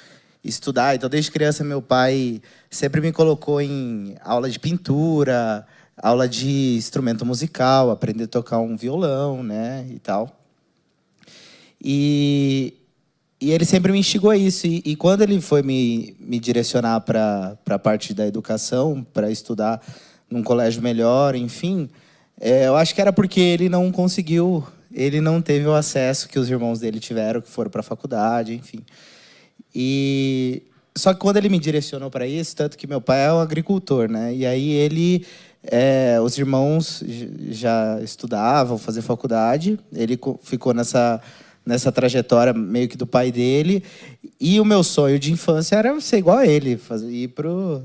estudar. Então, desde criança, meu pai sempre me colocou em aula de pintura, aula de instrumento musical, aprender a tocar um violão, né, e tal. E ele sempre me instigou a isso. E quando ele foi me direcionar para a parte da educação, para estudar num colégio melhor, enfim, eu acho que era porque ele não conseguiu, ele não teve o acesso que os irmãos dele tiveram, que foram para a faculdade, enfim. Só que quando ele me direcionou para isso, tanto que meu pai é um agricultor, né? E aí os irmãos já estudavam, faziam faculdade, ele ficou nessa trajetória meio que do pai dele. E o meu sonho de infância era ser igual a ele.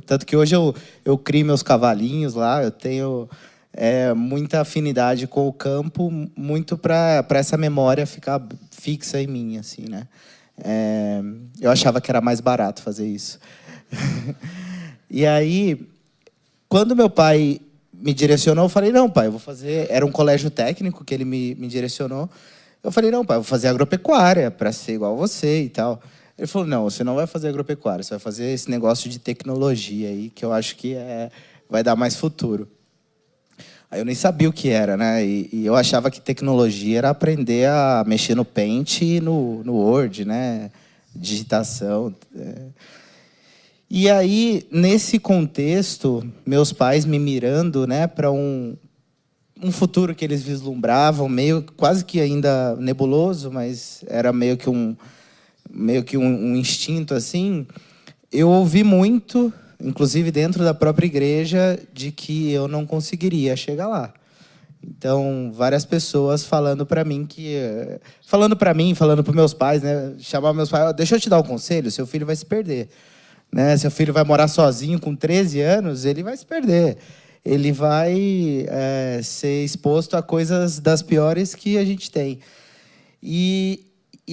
Tanto que hoje eu crio meus cavalinhos lá, eu tenho muita afinidade com o campo, muito para essa memória ficar fixa em mim, assim, né? Eu achava que era mais barato fazer isso. E aí, quando meu pai me direcionou, eu falei, não, pai, eu vou fazer... Era um colégio técnico que ele me direcionou. Eu falei, não, pai, eu vou fazer agropecuária para ser igual a você e tal. Ele falou, não, você não vai fazer agropecuária, você vai fazer esse negócio de tecnologia aí, que eu acho que vai dar mais futuro. Aí eu nem sabia o que era, né? E eu achava que tecnologia era aprender a mexer no Paint e no Word, né? Digitação. E aí, nesse contexto, meus pais me mirando, né, para um futuro que eles vislumbravam, meio quase que ainda nebuloso, mas era meio que um instinto assim. Eu ouvi muito, inclusive dentro da própria igreja, de que eu não conseguiria chegar lá. Então, várias pessoas falando para mim, falando para meus pais, né, chamar meus pais, deixa eu te dar um conselho, seu filho vai se perder, né? Seu filho vai morar sozinho com 13 anos, ele vai se perder. Ele vai ser exposto a coisas das piores que a gente tem. E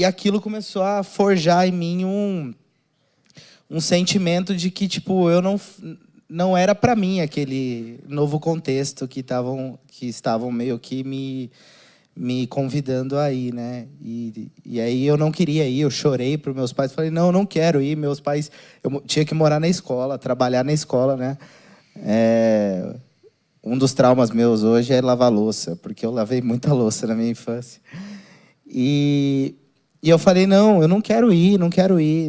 aquilo começou a forjar em mim um sentimento de que, tipo, eu não era para mim aquele novo contexto que estavam meio que me convidando a ir, né? E aí eu não queria ir, eu chorei para os meus pais, falei, não quero ir. Meus pais, eu tinha que morar na escola, trabalhar na escola, né? Um dos traumas meus hoje é lavar louça, porque eu lavei muita louça na minha infância. E eu falei, não, eu não quero ir.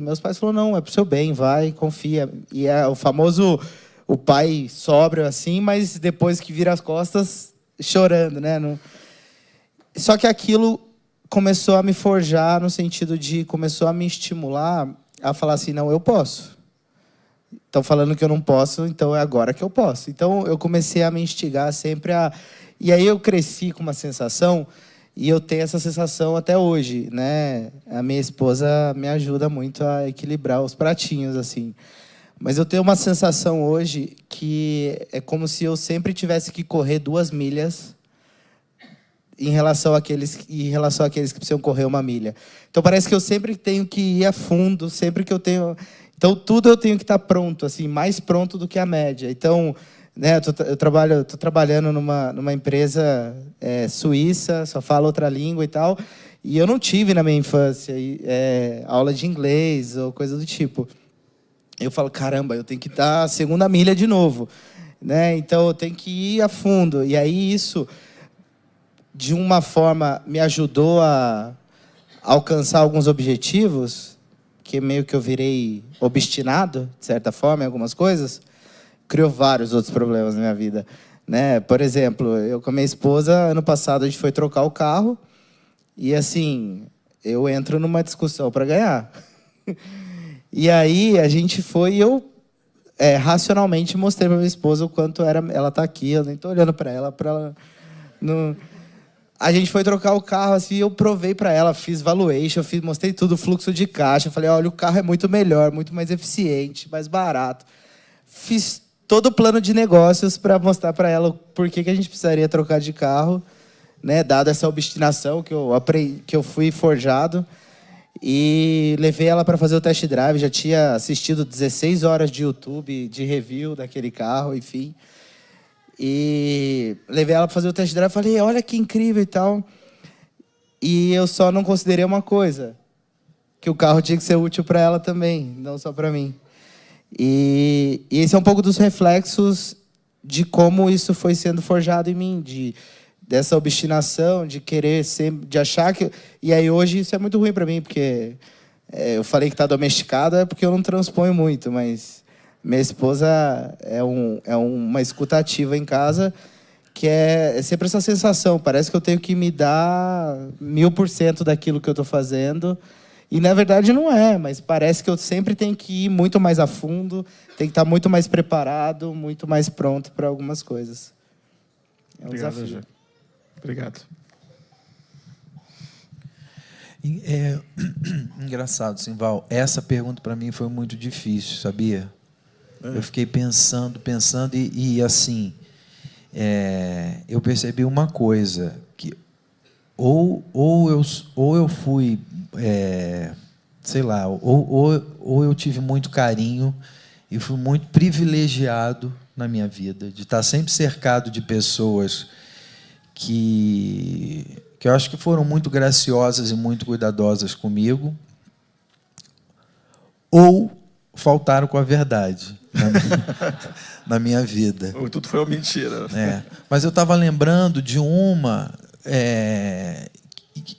Meus pais falaram, não, é pro seu bem, vai, confia. E é o famoso, o pai sóbrio assim, mas depois que vira as costas, chorando, né? Só que aquilo começou a me forjar no sentido de, começou a me estimular a falar assim, não, eu posso. Estão falando que eu não posso, então é agora que eu posso. Então, eu comecei a me instigar sempre a... E aí eu cresci com uma sensação, e eu tenho essa sensação até hoje, né? A minha esposa me ajuda muito a equilibrar os pratinhos, assim. Mas eu tenho uma sensação hoje que é como se eu sempre tivesse que correr 2 milhas em relação àqueles que precisam correr 1 milha. Então, parece que eu sempre tenho que ir a fundo, sempre que eu tenho... Então, tudo eu tenho que estar pronto, assim, mais pronto do que a média. Então, né, eu tô trabalhando numa empresa suíça, só falo outra língua e tal, e eu não tive na minha infância aula de inglês ou coisa do tipo. Eu falo, caramba, eu tenho que estar a 2ª milha de novo. né? Então eu tenho que ir a fundo. E aí isso, de uma forma, me ajudou a alcançar alguns objetivos, que meio que eu virei obstinado, de certa forma, em algumas coisas, criou vários outros problemas na minha vida, né? Por exemplo, eu com a minha esposa, ano passado, a gente foi trocar o carro, e assim, eu entro numa discussão para ganhar. E aí a gente foi e eu racionalmente mostrei para minha esposa o quanto era ela tá aqui, eu nem tô olhando para ela não. A gente foi trocar o carro assim, eu provei para ela, fiz valuation, mostrei tudo, fluxo de caixa, falei, olha, o carro é muito melhor, muito mais eficiente, mais barato. Fiz todo o plano de negócios para mostrar para ela por que a gente precisaria trocar de carro, né, dado essa obstinação que eu fui forjado. E levei ela para fazer o test drive, já tinha assistido 16 horas de YouTube, de review daquele carro, enfim. E levei ela para fazer o test drive, falei, olha que incrível e tal. E eu só não considerei uma coisa, que o carro tinha que ser útil para ela também, não só para mim. E esse é um pouco dos reflexos de como isso foi sendo forjado em mim, dessa obstinação, de querer sempre, de achar que... E aí hoje isso é muito ruim para mim, porque eu falei que está domesticado, é porque eu não transponho muito, mas minha esposa é uma escutativa em casa, que é sempre essa sensação, parece que eu tenho que me dar 1000% daquilo que eu estou fazendo, e na verdade não é, mas parece que eu sempre tenho que ir muito mais a fundo, tenho que estar muito mais preparado, muito mais pronto para algumas coisas. É um Obrigado, desafio. Gê. Obrigado. Engraçado, Simval. Essa pergunta para mim foi muito difícil, sabia? Eu fiquei pensando e assim, eu percebi uma coisa, que ou eu fui, sei lá, ou eu tive muito carinho e fui muito privilegiado na minha vida, de estar sempre cercado de pessoas que eu acho que foram muito graciosas e muito cuidadosas comigo, ou faltaram com a verdade na minha vida. Ou tudo foi uma mentira. Mas eu estava lembrando de uma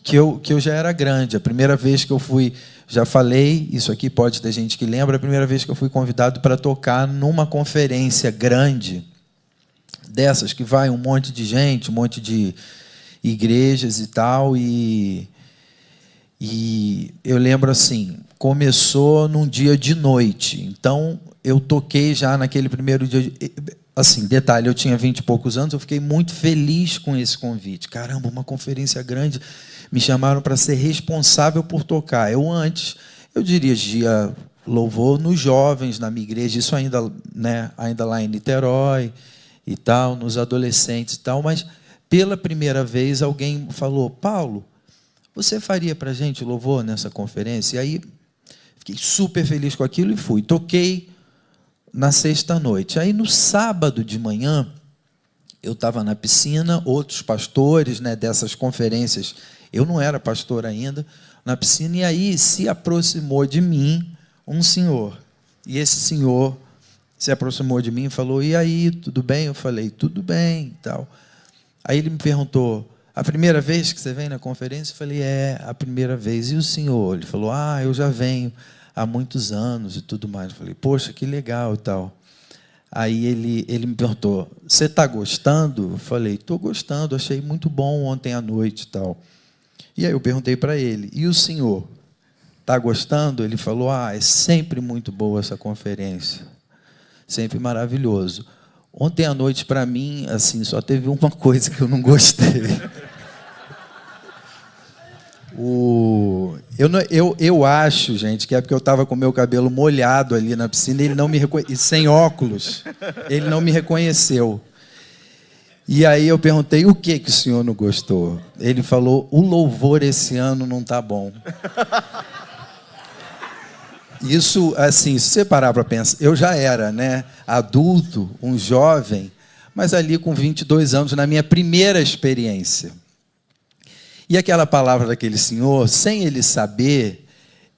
que eu já era grande. A primeira vez que eu fui, já falei, isso aqui pode ter gente que lembra, a primeira vez que eu fui convidado para tocar numa conferência grande, dessas que vai um monte de gente, um monte de igrejas e tal, e eu lembro assim, começou num dia de noite, então eu toquei já naquele primeiro dia, assim, detalhe, eu tinha 20 e poucos anos, eu fiquei muito feliz com esse convite, caramba, uma conferência grande, me chamaram para ser responsável por tocar. Eu dirigia louvor nos jovens, na minha igreja, isso ainda lá em Niterói, e tal, nos adolescentes e tal, mas pela primeira vez alguém falou, Paulo, você faria para a gente louvor nessa conferência? E aí fiquei super feliz com aquilo e fui. Toquei na sexta-noite. Aí no sábado de manhã, eu estava na piscina, outros pastores, né, dessas conferências, eu não era pastor ainda, na piscina, e aí se aproximou de mim um senhor. E esse senhor se aproximou de mim e falou, e aí, tudo bem? Eu falei, tudo bem e tal. Aí ele me perguntou, a primeira vez que você vem na conferência? Eu falei, a primeira vez. E o senhor? Ele falou, eu já venho há muitos anos e tudo mais. Eu falei, poxa, que legal e tal. Aí ele me perguntou, você está gostando? Eu falei, estou gostando, achei muito bom ontem à noite e tal. E aí eu perguntei para ele, e o senhor? Está gostando? Ele falou, é sempre muito boa essa conferência. Sempre maravilhoso. Ontem à noite, para mim, assim, só teve uma coisa que eu não gostei. Eu acho, gente, que é porque eu estava com o meu cabelo molhado ali na piscina, ele não me e sem óculos, ele não me reconheceu. E aí eu perguntei, o que o senhor não gostou? Ele falou, o louvor esse ano não está bom. Isso, assim, se você parar para pensar, eu já era, né, adulto, um jovem, mas ali com 22 anos, na minha primeira experiência. E aquela palavra daquele senhor, sem ele saber,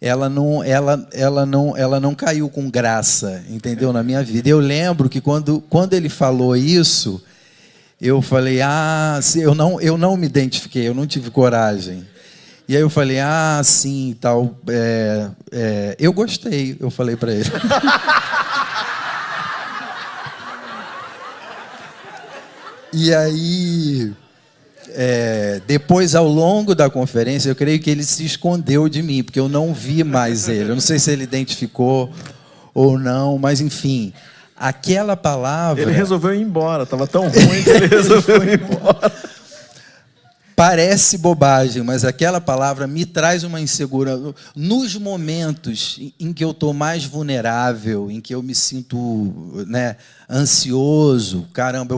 ela não caiu com graça, entendeu? Na minha vida. Eu lembro que quando ele falou isso, eu falei, eu não me identifiquei, eu não tive coragem. E aí eu falei, sim, tal, eu gostei, eu falei para ele. E aí, depois, ao longo da conferência, eu creio que ele se escondeu de mim, porque eu não vi mais ele. Eu não sei se ele identificou ou não, mas enfim, aquela palavra... Ele resolveu ir embora, estava tão ruim que ele resolveu ir embora. Parece bobagem, mas aquela palavra me traz uma insegurança. Nos momentos em que eu estou mais vulnerável, em que eu me sinto, né, ansioso, caramba,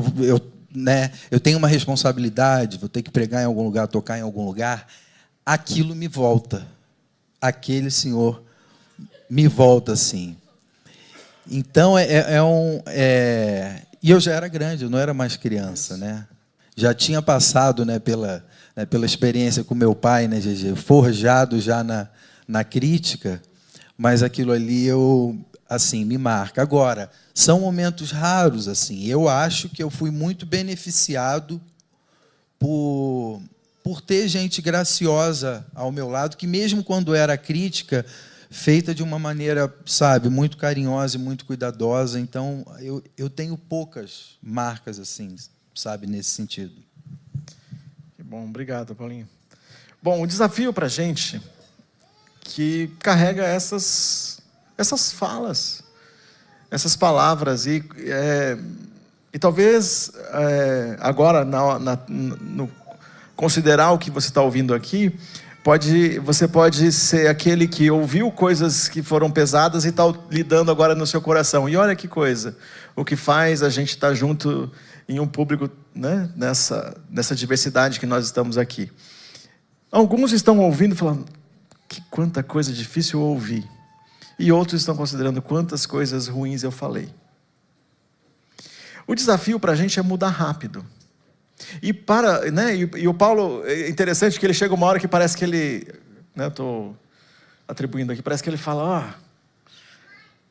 eu tenho uma responsabilidade, vou ter que pregar em algum lugar, tocar em algum lugar, aquilo me volta. Aquele Senhor me volta assim. Então, e eu já era grande, eu não era mais criança, né? Já tinha passado, né, pela experiência com meu pai, né, GG, forjado já na crítica, mas aquilo ali assim, me marca. Agora, são momentos raros, assim. Eu acho que eu fui muito beneficiado por ter gente graciosa ao meu lado, que mesmo quando era crítica, feita de uma maneira, sabe, muito carinhosa e muito cuidadosa. Então, eu tenho poucas marcas assim, sabe, nesse sentido. Que bom, obrigado, Paulinho. Bom, o desafio para a gente que carrega essas falas, essas palavras, e talvez agora, no considerar o que você está ouvindo aqui, você pode ser aquele que ouviu coisas que foram pesadas e está lidando agora no seu coração. E olha que coisa, o que faz a gente estar junto em um público, né, nessa diversidade que nós estamos aqui. Alguns estão ouvindo falando, quanta coisa difícil eu ouvi. E outros estão considerando quantas coisas ruins eu falei. O desafio para a gente é mudar rápido. E o Paulo, é interessante que ele chega uma hora que parece que ele... Né, estou atribuindo aqui, parece que ele fala,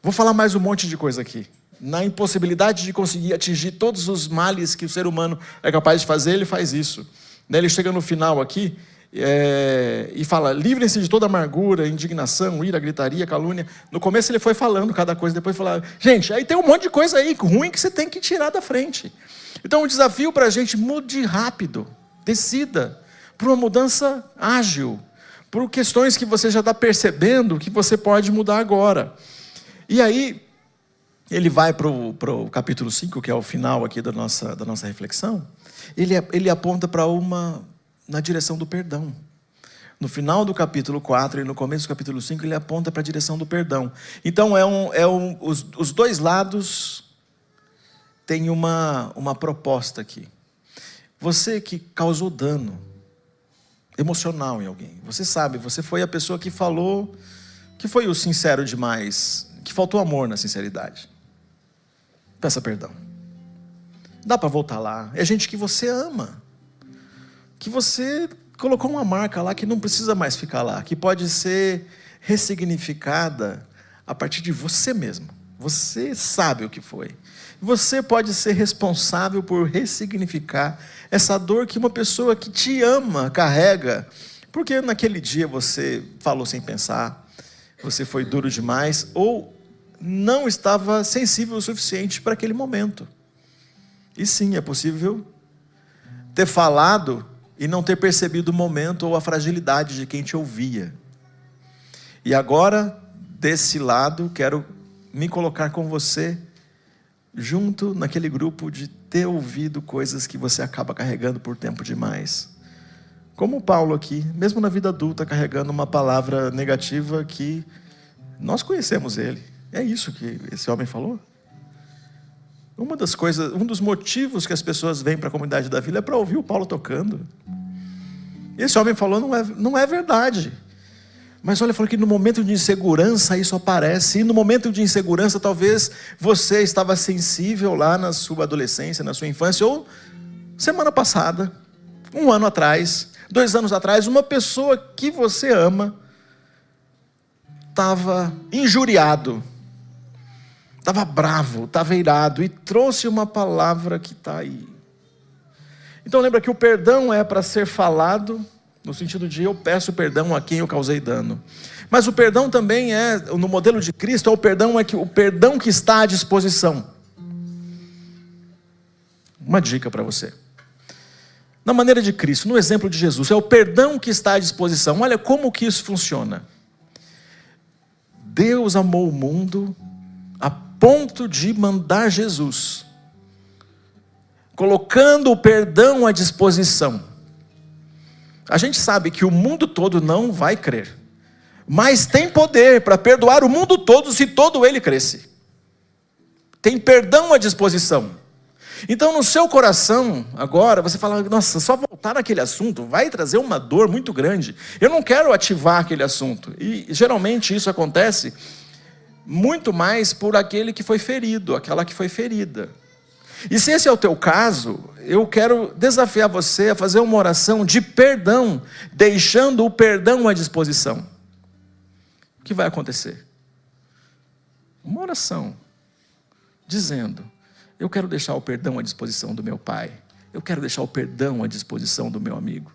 vou falar mais um monte de coisa aqui. Na impossibilidade de conseguir atingir todos os males que o ser humano é capaz de fazer, ele faz isso. Ele chega no final aqui e fala, livrem-se de toda amargura, indignação, ira, gritaria, calúnia. No começo ele foi falando cada coisa, depois falava, gente, aí tem um monte de coisa aí ruim que você tem que tirar da frente. Então o desafio para a gente, mude rápido, decida, por uma mudança ágil, por questões que você já está percebendo que você pode mudar agora. E aí, ele vai para o capítulo 5, que é o final aqui da nossa reflexão, ele aponta para na direção do perdão. No final do capítulo 4 e no começo do capítulo 5, ele aponta para a direção do perdão. Então, os dois lados têm uma proposta aqui. Você que causou dano emocional em alguém, você sabe, você foi a pessoa que falou, que foi o sincero demais, que faltou amor na sinceridade. Peça perdão. Dá para voltar lá. É gente que você ama, que você colocou uma marca lá que não precisa mais ficar lá, que pode ser ressignificada a partir de você mesmo. Você sabe o que foi. Você pode ser responsável por ressignificar essa dor que uma pessoa que te ama carrega, porque naquele dia você falou sem pensar, você foi duro demais, ou não estava sensível o suficiente para aquele momento. E sim, é possível ter falado e não ter percebido o momento ou a fragilidade de quem te ouvia. E agora, desse lado, quero me colocar com você, junto naquele grupo de ter ouvido coisas que você acaba carregando por tempo demais. Como o Paulo aqui, mesmo na vida adulta, carregando uma palavra negativa que nós conhecemos ele. É isso que esse homem falou? Um dos motivos que as pessoas vêm para a comunidade da vila é para ouvir o Paulo tocando. Esse homem falou, não é verdade. Mas olha, ele falou que no momento de insegurança isso aparece. E no momento de insegurança talvez você estava sensível lá na sua adolescência, na sua infância, ou semana passada, 1 ano atrás, 2 anos atrás, uma pessoa que você ama estava injuriado, estava bravo, estava irado, e trouxe uma palavra que está aí. Então lembra que o perdão é para ser falado, no sentido de eu peço perdão a quem eu causei dano. Mas o perdão também é, no modelo de Cristo, o perdão que está à disposição. Uma dica para você. Na maneira de Cristo, no exemplo de Jesus, é o perdão que está à disposição. Olha como que isso funciona. Deus amou o mundo a ponto de mandar Jesus, colocando o perdão à disposição. A gente sabe que o mundo todo não vai crer, mas tem poder para perdoar o mundo todo se todo ele cresce. Tem perdão à disposição. Então no seu coração, agora, você fala, nossa, só voltar naquele assunto vai trazer uma dor muito grande. Eu não quero ativar aquele assunto. E geralmente isso acontece muito mais por aquele que foi ferido, aquela que foi ferida. E se esse é o teu caso, eu quero desafiar você a fazer uma oração de perdão, deixando o perdão à disposição. O que vai acontecer? Uma oração, dizendo, eu quero deixar o perdão à disposição do meu pai. Eu quero deixar o perdão à disposição do meu amigo.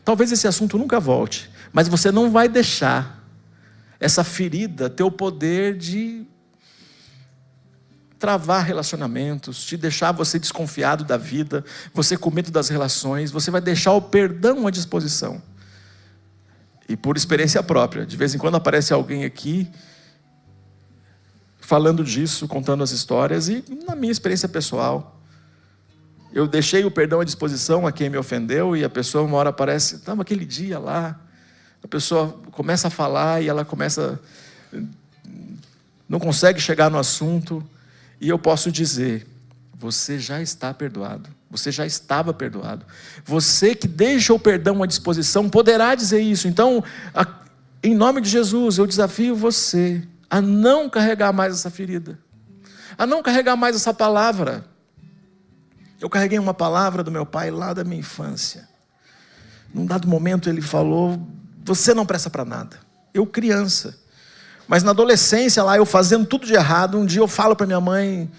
Talvez esse assunto nunca volte, mas você não vai deixar essa ferida ter o poder de travar relacionamentos, te deixar você desconfiado da vida, você com medo das relações. Você vai deixar o perdão à disposição. E por experiência própria, de vez em quando aparece alguém aqui falando disso, contando as histórias, e na minha experiência pessoal, eu deixei o perdão à disposição a quem me ofendeu, e a pessoa uma hora aparece, estava aquele dia lá, a pessoa começa a falar e ela não consegue chegar no assunto, e eu posso dizer, você já está perdoado, você já estava perdoado. Você que deixa o perdão à disposição poderá dizer isso. Então, em nome de Jesus, eu desafio você a não carregar mais essa ferida, a não carregar mais essa palavra. Eu carreguei uma palavra do meu pai lá da minha infância. Num dado momento ele falou, você não presta para nada. Eu criança. Mas na adolescência lá, eu fazendo tudo de errado, um dia eu falo para minha mãe,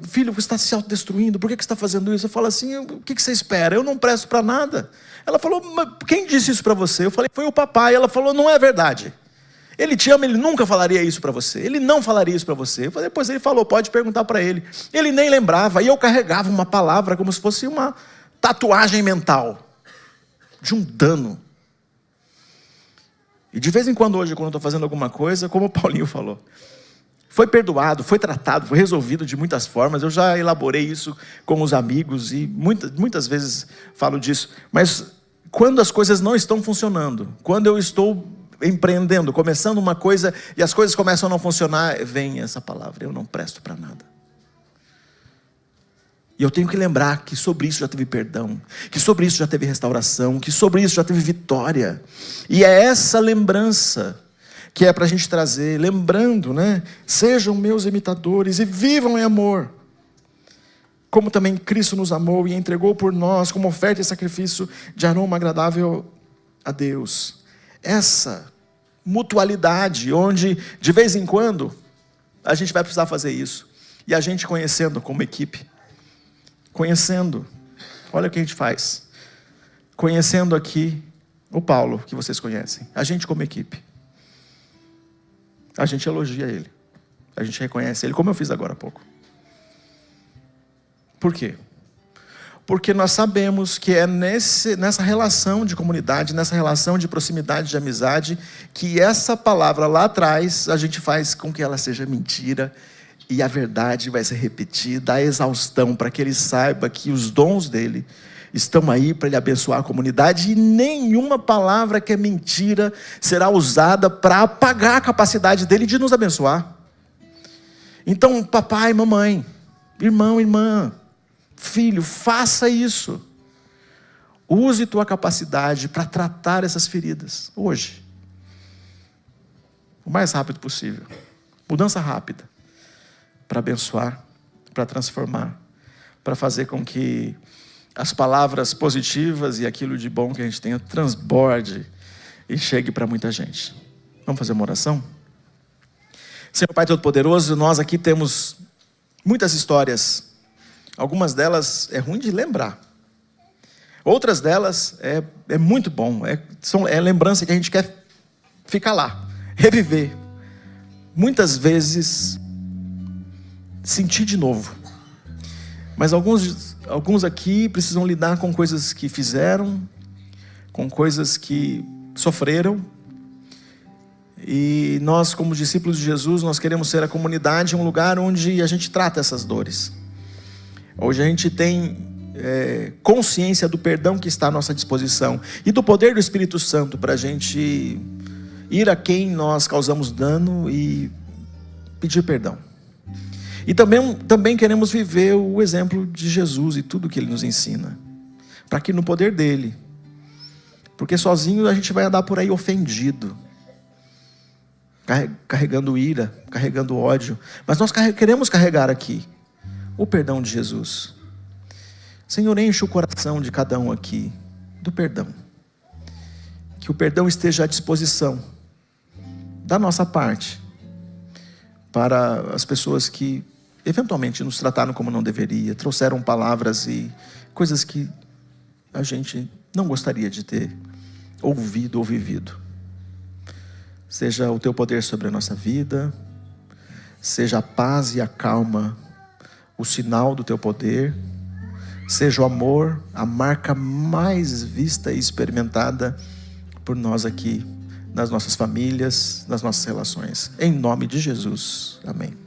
filho, você está se autodestruindo, por que você está fazendo isso? Eu falo assim, o que você espera? Eu não presto para nada. Ela falou, mas quem disse isso para você? Eu falei, foi o papai. Ela falou, não é verdade. Ele te ama, ele nunca falaria isso para você. Ele não falaria isso para você. Depois ele falou, pode perguntar para ele. Ele nem lembrava. E eu carregava uma palavra como se fosse uma tatuagem mental de um dano. E de vez em quando hoje, quando eu estou fazendo alguma coisa, como o Paulinho falou, foi perdoado, foi tratado, foi resolvido de muitas formas. Eu já elaborei isso com os amigos e muitas vezes falo disso. Mas quando as coisas não estão funcionando, quando eu estou empreendendo, começando uma coisa e as coisas começam a não funcionar, vem essa palavra, eu não presto para nada. E eu tenho que lembrar que sobre isso já teve perdão, que sobre isso já teve restauração, que sobre isso já teve vitória. E é essa lembrança que é para a gente trazer, lembrando, né? Sejam meus imitadores e vivam em amor, como também Cristo nos amou e entregou por nós como oferta e sacrifício de aroma agradável a Deus. Essa mutualidade, onde de vez em quando a gente vai precisar fazer isso, e a gente conhecendo como equipe, conhecendo, olha o que a gente faz, conhecendo aqui o Paulo, que vocês conhecem, a gente como equipe, a gente elogia ele, a gente reconhece ele, como eu fiz agora há pouco. Por quê? Porque nós sabemos que é nessa relação de comunidade, nessa relação de proximidade, de amizade, que essa palavra lá atrás, a gente faz com que ela seja mentira, e a verdade vai ser repetida, a exaustão, para que ele saiba que os dons dele estão aí para ele abençoar a comunidade, e nenhuma palavra que é mentira será usada para apagar a capacidade dele de nos abençoar. Então, papai, mamãe, irmão, irmã, filho, faça isso. Use tua capacidade para tratar essas feridas hoje, o mais rápido possível. Mudança rápida, para abençoar, para transformar, para fazer com que as palavras positivas e aquilo de bom que a gente tenha transborde e chegue para muita gente. Vamos fazer uma oração? Senhor Pai Todo-Poderoso, nós aqui temos muitas histórias. Algumas delas é ruim de lembrar. Outras delas é muito bom. É lembrança que a gente quer ficar lá, reviver. Muitas vezes sentir de novo. Mas alguns aqui precisam lidar com coisas que fizeram, com coisas que sofreram. E nós, como discípulos de Jesus, nós queremos ser a comunidade, um lugar onde a gente trata essas dores. Hoje a gente tem consciência do perdão que está à nossa disposição e do poder do Espírito Santo para a gente ir a quem nós causamos dano e pedir perdão. E também queremos viver o exemplo de Jesus e tudo que Ele nos ensina, para que no poder dEle, porque sozinho a gente vai andar por aí ofendido, carregando ira, carregando ódio, mas nós queremos carregar aqui o perdão de Jesus. Senhor, enche o coração de cada um aqui do perdão, que o perdão esteja à disposição da nossa parte, para as pessoas que eventualmente nos trataram como não deveria, trouxeram palavras e coisas que a gente não gostaria de ter ouvido ou vivido. Seja o teu poder sobre a nossa vida, seja a paz e a calma o sinal do teu poder, seja o amor a marca mais vista e experimentada por nós aqui, nas nossas famílias, nas nossas relações. Em nome de Jesus, amém.